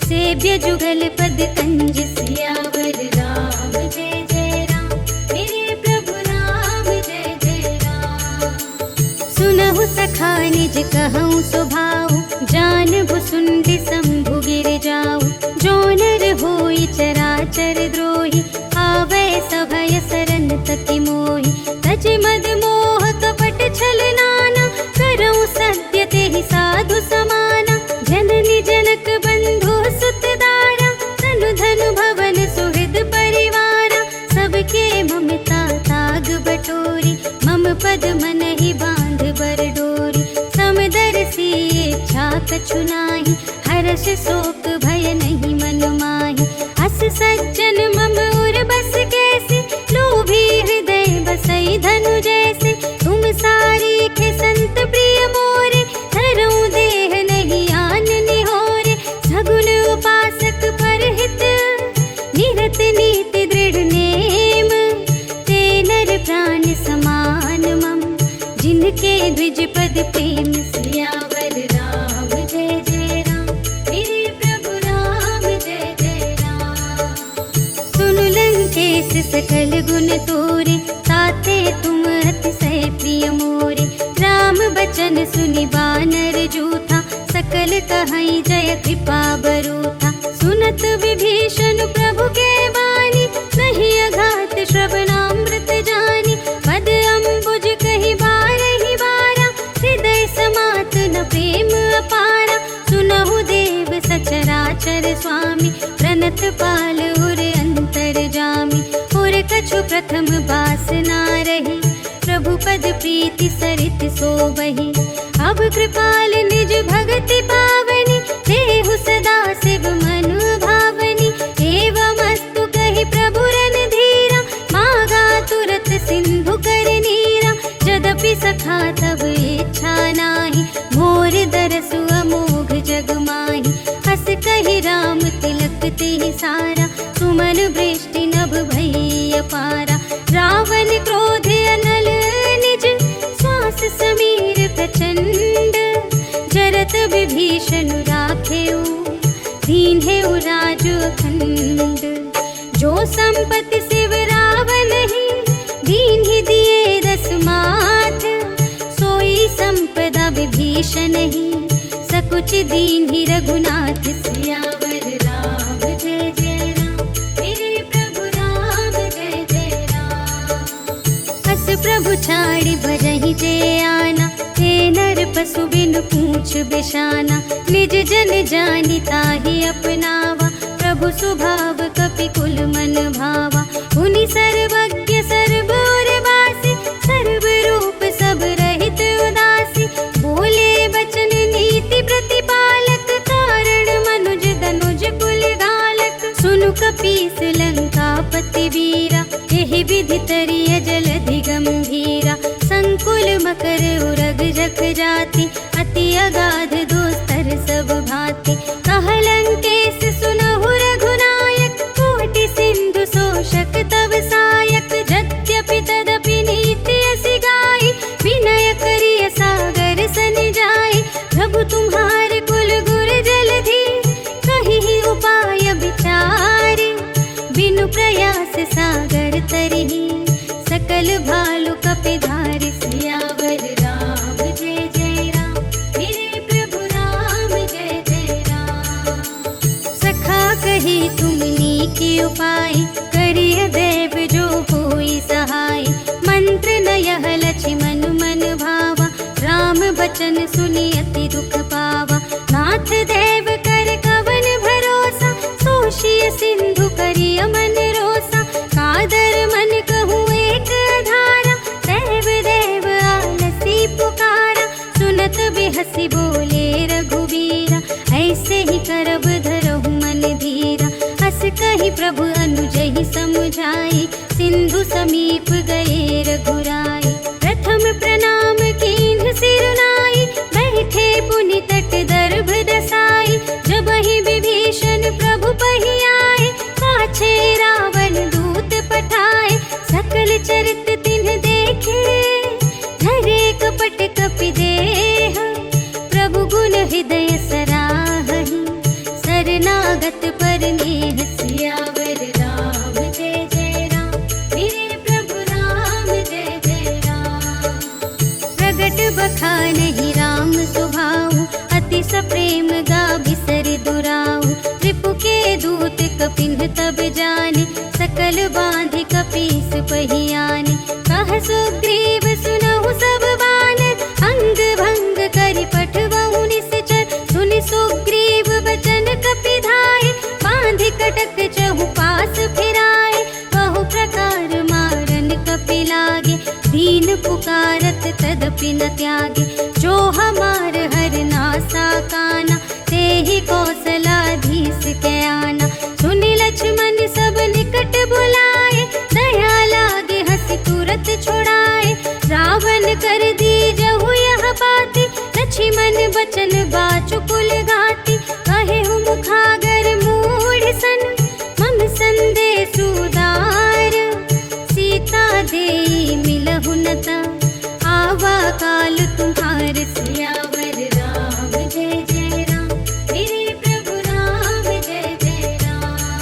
सेव्य जुगल पद कंज। सियावर राम जय जय राम, मेरे प्रभु राम जय जय राम। सुनहु सखा निज कहूँ स्वभाव, जान भुसुंडी शंभु गिर जाऊ। जो नर होई चराचर द्रोही, आवे सभय सरन तति मोहि। तज मद मोह कपट छल नाना, करऊँ सत्य तेहि साधु समाना। जननी जनक बंधु सुत दारा, तनु धनु भवन सुहृद परिवारा। सबके ममता ताग बटोरी, मम पद मन ही बांध बर डोरी। समदर्शी इच्छा कछु नाही, हर्ष शोक भय नहीं मन माही। अस सज्जन मम उर बस कैसे, लोभी हृदय बसई धनु जैसे। तुम सारी खे संत प्रिय मोरे, धरऊँ देह नहीं आन निहोरे। सगुन उपासक परहित, निरत नीति दृढ़ सकल गुण तोरे, ताते तुम अतिशय प्रिय मोरे। राम बचन सुनि बानर जूथा, सकल कहई जय कृपा बरूथा। सुनत विभीषण प्रभु के बानी, नहीं अघात श्रवणामृत जानी। पद अम्बुज कहि बारहि बारा, हृदय समात न प्रेम अपारा। सुनहु देव सचराचर स्वामी, प्रणत पाल उर अंतर जामी। उर कछु प्रथम बासना रही, प्रभु पद प्रीति सरित सोबहि। अब कृपाल निज भगति पावनी, देहु सदा शिव मनु भावनी। एवमस्तु कहि प्रभु रणधीरा, मागा तुरत सिंधु कर नीरा। यद्यपि सखा तब इच्छा नाही, मोर दरसु अमोघ जग माही। हस कहि राम तिलक तेहि सारा, सुमन वृष्टि नभ भई अपारा। रावण क्रोध अनल निज, श्वास समीर प्रचंड। जरत विभीषण राखेउ, दीन्हेउ राजु अखंड। जो संपत्ति शिव रावण ही, दीन्हि दिए दस माथ। सोई संपदा विभीषण ही, सकुच दीन्हि रघुनाथ। सियावर राम जय जय राम, मेरे प्रभु राम जय जय राम। हस प्रभु छाड़ि भजहि जे आना, हे नर पशु बिनु पूछ बिशाना। निज जन जानि ताहि अपनावा, प्रभु स्वभाव कपि कुल मन भावा। मुनि सर्वज्ञ सर्व और वासी, सर्व रूप सब रहित उदासी। बोले बचन नीति प्रतिपालक, कारण मनुज दनुज कुल घालक। सुनु कपीस लंकापति वीरा, यहि विधि तरिय जलधि गंभीरा। संकुल मकर उरग जख जाति, अति अगाध दोस्तर सब भाति। कहलंकेश सुनहु रघुनायक, कोटि सिंधु शोषक तव सायक। यद्यपि तदपि नीति असि गाई, विनय करिय सागर सन जाई। प्रभु तुम्हारे कुल गुर जलधि, कहिहि उपाय विचारी। बिनु प्रयास सागर तरिहि, सकल भालु कपिधारि। सियावर राम जय जय राम, मेरे प्रभु राम जय जय राम। सखा कही तुमनी के उपाय, करिय देव जो होई सहाय। मंत्र न यह लक्ष्मण मन भावा, राम बचन सुनि अति दुख पावा। नाथ देव कर कवन भरोसा, सोषिय सिंधु करिय मन रोसा। कादर मन कहूँ एक आधारा, देव देव आलसी पुकारा। सुनत बिहसी बोले रघुवीरा, ऐसे ही करब धरहु मन धीरा। हस कहि प्रभु अनुजहि समुझाई, सिंधु समीप गए रघुराई। प्रथम प्रणाम कीन्ह सिरुनाई, बैठे पुनि तट दर्भ दसाई। जबहि विभीषण प्रभु पहि आए, पाछे रावण दूत पठाए। सकल चरित तिन्ह देखे, धरे कपट कपि देह। प्रभु गुण हृदय सराहहि, शरणागत पर नेह। सियावर राम जय जय राम, मेरे प्रभु राम जय जय राम। प्रगट बखानहि राम स्वभाव, अति सप्रेम गा बिसरि दुराऊ। रिपु के दूत कपिन्ह तब जाने, सकल बांधि कपीस पहि आने। कह सुग्रीव सुनहु सब बानर, अंग भंग करि पठबहु निश्चर। सुनि सुग्रीव बचन कपिधाय, बांधि कटक चहु पास फिराए। बहु प्रकार मारन कपि लागे, दीन पुकारत तदपि न त्यागे। जो हमार हर नासा काना, तेहि कौशलाधीश के आना। सुनि लक्ष्मण सब निकट बुलाए, दया लागे हंसी तुरत छुड़ाए। रावण कर दीजहु यह बाती, लक्ष्मण बचन बाचु कुल घाती। कहेहु मुखागर मूढ़ सन, मम संदेश उदार। सीता देई मिलहु नता, आवा काल तुम्हार। सियावर राम जय जय राम, मेरे प्रभु राम जय जय राम।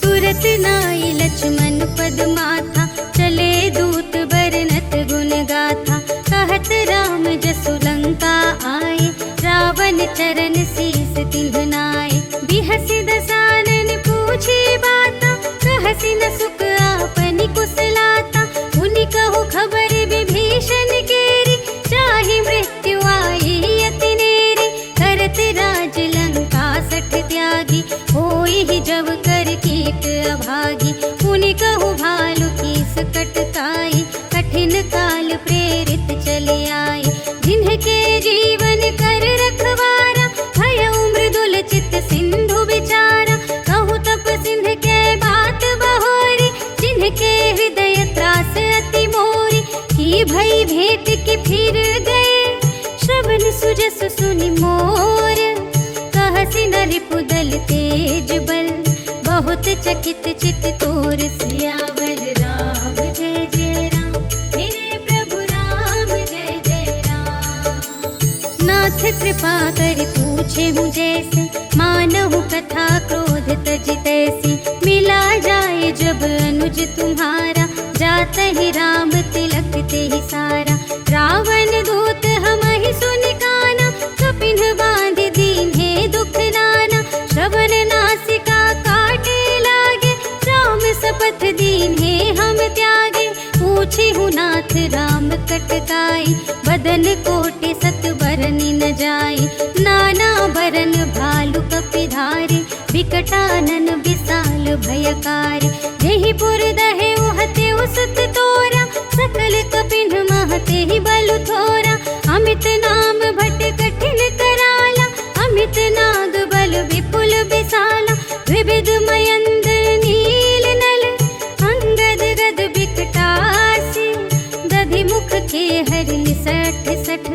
तुरत नाई लक्ष्मण पद मुकुद माथा, चले दूत बरनत गुण गाथा। कहत राम जसु लंका आए, रावण चरण शीस तिन्ह नाए। बिहसि दसानन पूछी बाता, कहसि न सुख आपनि कुशलाता। मुनि कहु खबर विभीषण केरी, चाहि मृत्यु आई अति नेरी। करत राज लंका सठ त्यागी, होई ही जब कर कीट अभागी। मुनि कहु भालु कीस कटकाई, कठिन काल प्रेरित चले आए। जिन्हके जीवन कर रखवारा, भयउ मृदुल चित सिंधु विचारा। कहु तप सिंध के बात बहोरी, जिनके हृदय त्रास अति मोरी। की भई भेंट की फिर गए, श्रवण सुजस सुनि मोर। कहसि न रिपुदल तेज बल, बहुत चकित चित तोर। सियावर राम जय जय राम, मेरे प्रभु राम जय जय राम। नाथ कृपा कर पूछे हूँ जैसे, मानहु कथा क्रोध तज तैसी। मिला जाए जब अनुज तुम्हारा, जात ही राम तिलक ते ही सारा। रावण दूत हमहि सुनि काना, कपिन बांध दीन्हे दुख नाना। श्रवण नासिका काटे लागे, राम शपथ दीन्हे हम त्यागे। पूछी हूँ नाथ राम कटकाई, बदन कोटि सत बरनि न जाई। नाना बरन भालु कपिधारे, विकटानन विशाल भयकारी। जेहि पुर दहे उहते उसत तोरा, सकल कपिन महते ही बलु थोरा। अमित नाम भट कठिन कराला, अमित नाग बल विपुल विशाला। विविध मयंद्र नील नल, अंगद गद विकटासी। दधि मुख के हरि सठ सठ,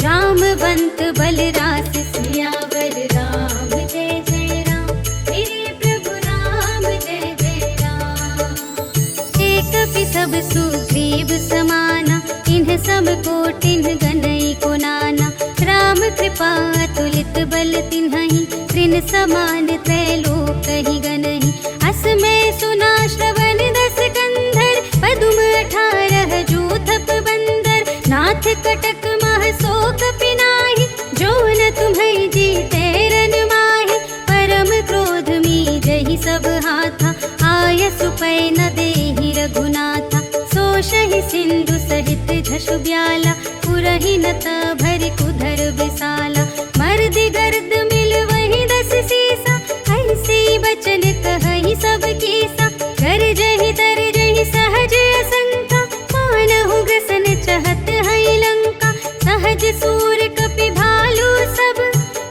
जामवंत बलरास। सियावर राम जय जय राम, मेरे प्रभु राम जय जय राम। एक पि सब सुग्रीव समाना, इन्ह सब कोटिन गनई को नाना। राम कृपा तुलित बल तिन्हहि, त्रिन समान त्रैलोक ही गनहि। अस में सुना श्रवण दस कंधर, पदुम 18 जूथप बंदर। नाथ कटक मह शोक पिनाहि, जो न तुम्हें जीते रन माहि। परम क्रोध मी जहि सब हाथा, आयसु पै न देहि रघुनाथा। सोषहि सिंधु सहित झसु ब्याला, पुरहि न भरि कुधर विशाला। मर्दि गर्द मिल वही 10 सीसा, ऐसी बचन कहहि सब कीसा। कर जहि तर जहि सहज असंका, मानहु ग्रसन चहत है लंका। सहज सूर कपि भालु सब,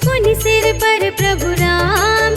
पुनि सिर पर प्रभु राम।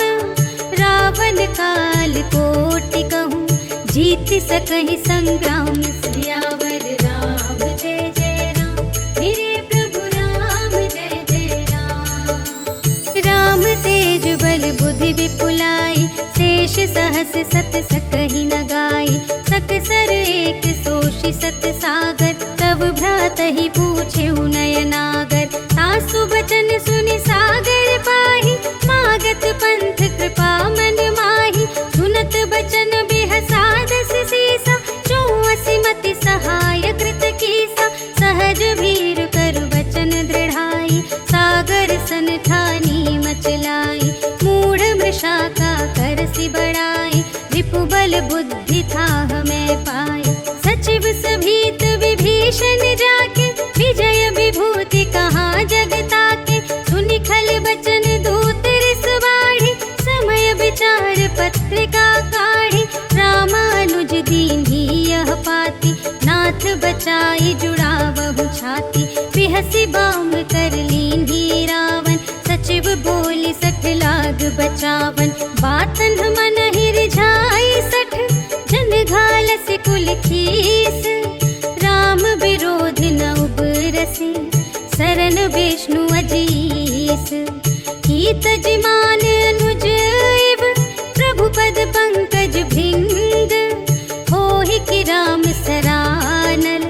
रावण काल कोटि कहूँ, जीत सकहि संग्राम। सियावर राम जय जय राम, मेरे प्रभु राम जय जय राम। राम तेज बल बुद्धि विपुलाई, शेष सहस सत सकहि न गाई। सकसर एक सोषि सत सागर, तब भ्रातहि पूछे नयनागर। सासु बचन सुनि सागर पाहि, मागत पंथ कृपा मन माहि। सुनत बचन बिहसादस सीसा, जो असिमति सहाय कृत कीसा। सहज भीर कर बचन दृढ़ाई, सागर सन ठानी मचलाई। मूढ़ मृषा का करसि बड़ाई, रिपुबल बुद्धि था हमें पाए। सचिव सभीत विभीषण जाके, विजय विभूति कहाँ जगता के। सुनि खल बचन दूत रिस बाढ़ी, समय विचार पत्रिका काढ़ी। रामानुज दीन्ही यह पाती, नाथ बचाई जुड़ावहु छाती। बिहसि बाम कर लीन्ही रावण, सचिव बोली सठ लाग बचावन। बातन मन ही रिझाई सठ, जन घालस कुल खीस। राम विरोध न उबरसी, सरन विष्णु अजीस। कीत जिमान अनुज इव, प्रभु पद पंकज भिंग। होहि कि राम सरानल,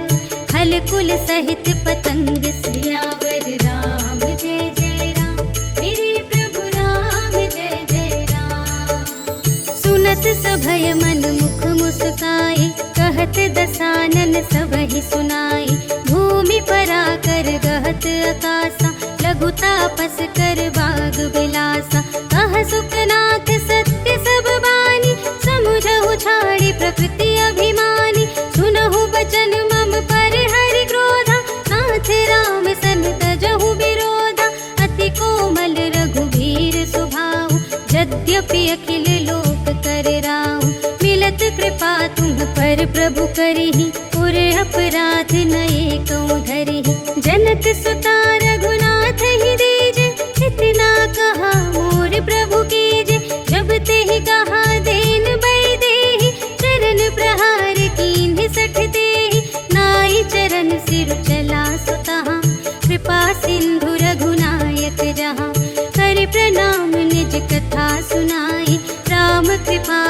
खल कुल सहित पतंग। सियावर राम जय जय राम, मेरे प्रभु राम जय जय राम। सुनत सभय मन मुख मुस्काए, कहत दसानन सबहि सुनाए। भूमि पराकर गहत आकासा, लघु तापस कर बाग बिलासा। कह सुखनाथ सत्य सब बानी, समुझहु छाड़ी प्रकृति अभिमानी। सुनहु बचन मम पर हरि क्रोधा, नाथ राम सन तजहु विरोधा। अति कोमल रघुबीर स्वभाव, यद्यपि अखिल लोक कर राउ। मिलत कृपा तुम पर प्रभु करिहि, पुर अपराध नये कौ धरिहि। जनक सुता रघुनाथ ही दीजे, इतना कहा मोर प्रभु कीजे। जब तेहि कहा देन बै देहि, चरण प्रहार कीन्हि सठ देहि। नाई चरण सिर चला सुतहाँ, कृपा सिंधु रघुनायक जहाँ। कर प्रणाम निज कथा सुनाई, राम कृपा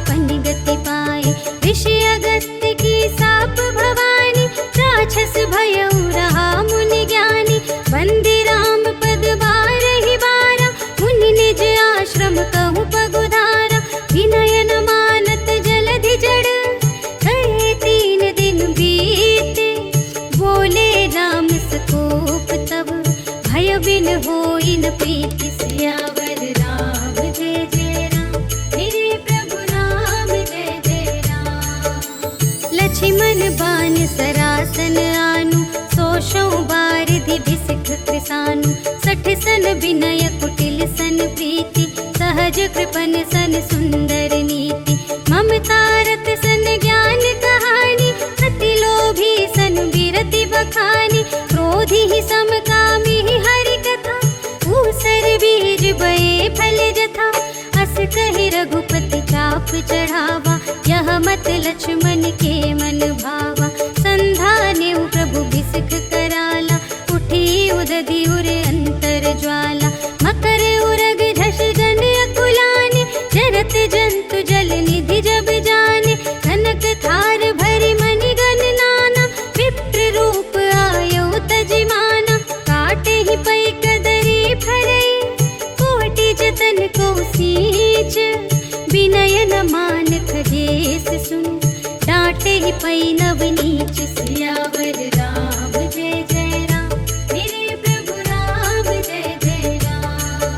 पन गति पाए। ऋषि अगस्त्य की साप भवानी, राक्षस भयउ रहा मुनि ज्ञानी। वंदे राम पद बारहि बारा, मुनि निज आश्रम कहु पगुधारा। विनय न मानत जलधि जड़, कहे 3 दिन बीते। बोले राम सकोप तब, भय बिन होई न प्रीति। सियावर राम जय जय राम, मेरे प्रभु राम जय जय राम। लक्ष्मण बान सरासन आनु, सोषौ बारिधि बिसिख कृसानु। 60 सन विनय कुटिल सन प्रीति, सहज कृपन सन सुंदर नीति। ममता रत सन ज्ञान कहानी, अति लोभी सन विरति बखानी। क्रोधी ही समकामी हरि कथा, ऊसर बीज बये फल जथा। अस कहि रघुपति चाप चढ़ावा, यह मत लक्ष्मण के मन भावा। संधान्यु प्रभु बिसिख कराला, उठी उदधि उर अंतर ज्वाला। मकर उरग झष गन अकुलाने, जरत जंतु जल निधि जब जाने। कनक थार भरि मणि गण नाना, विप्र रूप आयो तजिमाना। काटे ही पै कदरी फरई, कोटि जतन को सींच। विनय न मान खजेस सुन, डांटे ही पै नव नीच। सियावर राम जय जय राम, मेरे प्रभु राम जय जय राम।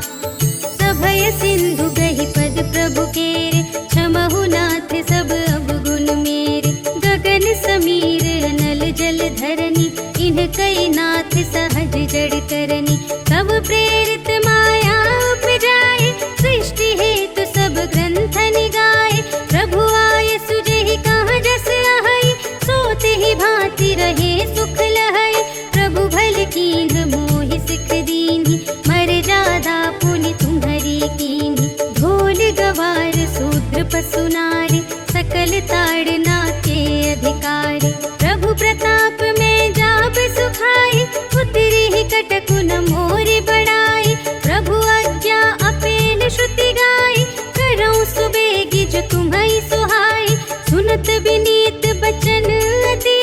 सभय सिंधु गहि पद प्रभु केरे, क्षमहु नाथ सब अवगुण मेरे। गगन समीर अनल जल धरनी, इन्ह कई नाथ सहज जड़ करनी। कब प्रेरित माया उपजाए, सृष्टि हेतु सब ग्रंथ निगाए। प्रभु आय सुजेहि कहाँ जस आहै, सोते ही भांति रहे सुख लहै। प्रभु भल कीन्ह मोहि सिख दीन्हि, मर्यादा पुनि तुम्हरी कीन्हि। ढोल गवार शूद्र पशु नारी, सकल ताड़ना के अधिकारी। प्रभु प्रताप में जाप सुखाई, उतरी ही कटकु न मोरि बड़ाई। प्रभु आज्ञा अपेन श्रुति गाई, करऊँ सुबेगी जो तुम्है सुहाई। सुनत विनीत बचन अति,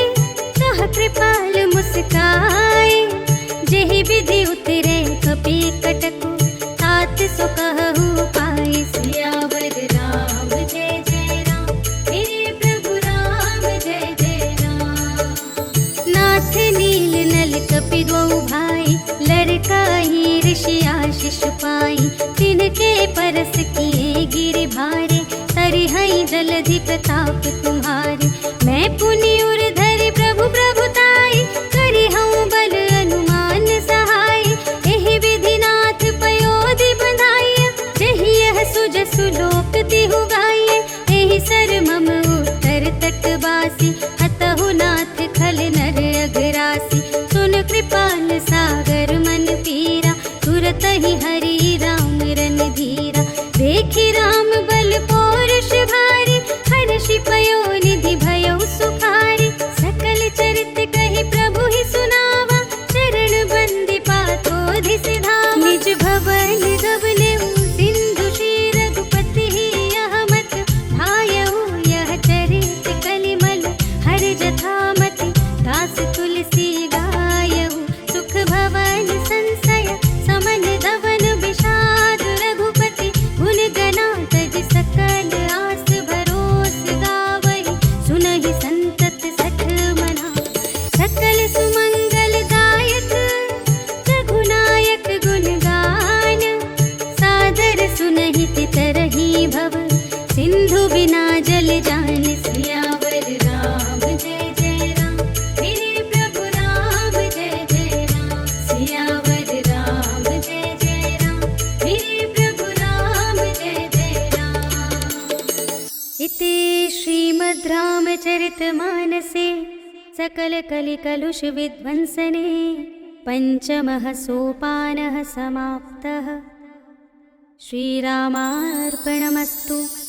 कह कृपाल मुस्काए। जेहि विधि उतरे कपि कटकु, तात सो कहु पाए। सियावर राम जय जय राम, मेरे प्रभु राम जय जय राम। नाथ नील नल कपि द्वौ भाई, लड़काई ऋषि आशीष पाई। तिनके परस किए गिरि भारे, तरिहै जलधि प्रताप तुम्हारे। मैं पुनि उर धरि प्रभु प्रभुताई, करिहउँ बल अनुमान सहाय। एहि विधि नाथ पयोधि बंधाइया, जेहि यह सुजसु लोक तिहु गाइए। एहि सर मम उत्तर तटवासी, हतहु नाथ खल नर अघरासी। सुन कृपाल सागर मन पीरा, तुरत ही हरि राम रन धीरा। देखि राम बल पौरुष भारी, हर्षि पयो निधि भयउ सुखारी। श्रीमद् रामचरितमानसे सकलकलिकलुषविध्वंसने पञ्चमः सोपानः समाप्तः। श्रीरामार्पणमस्तु।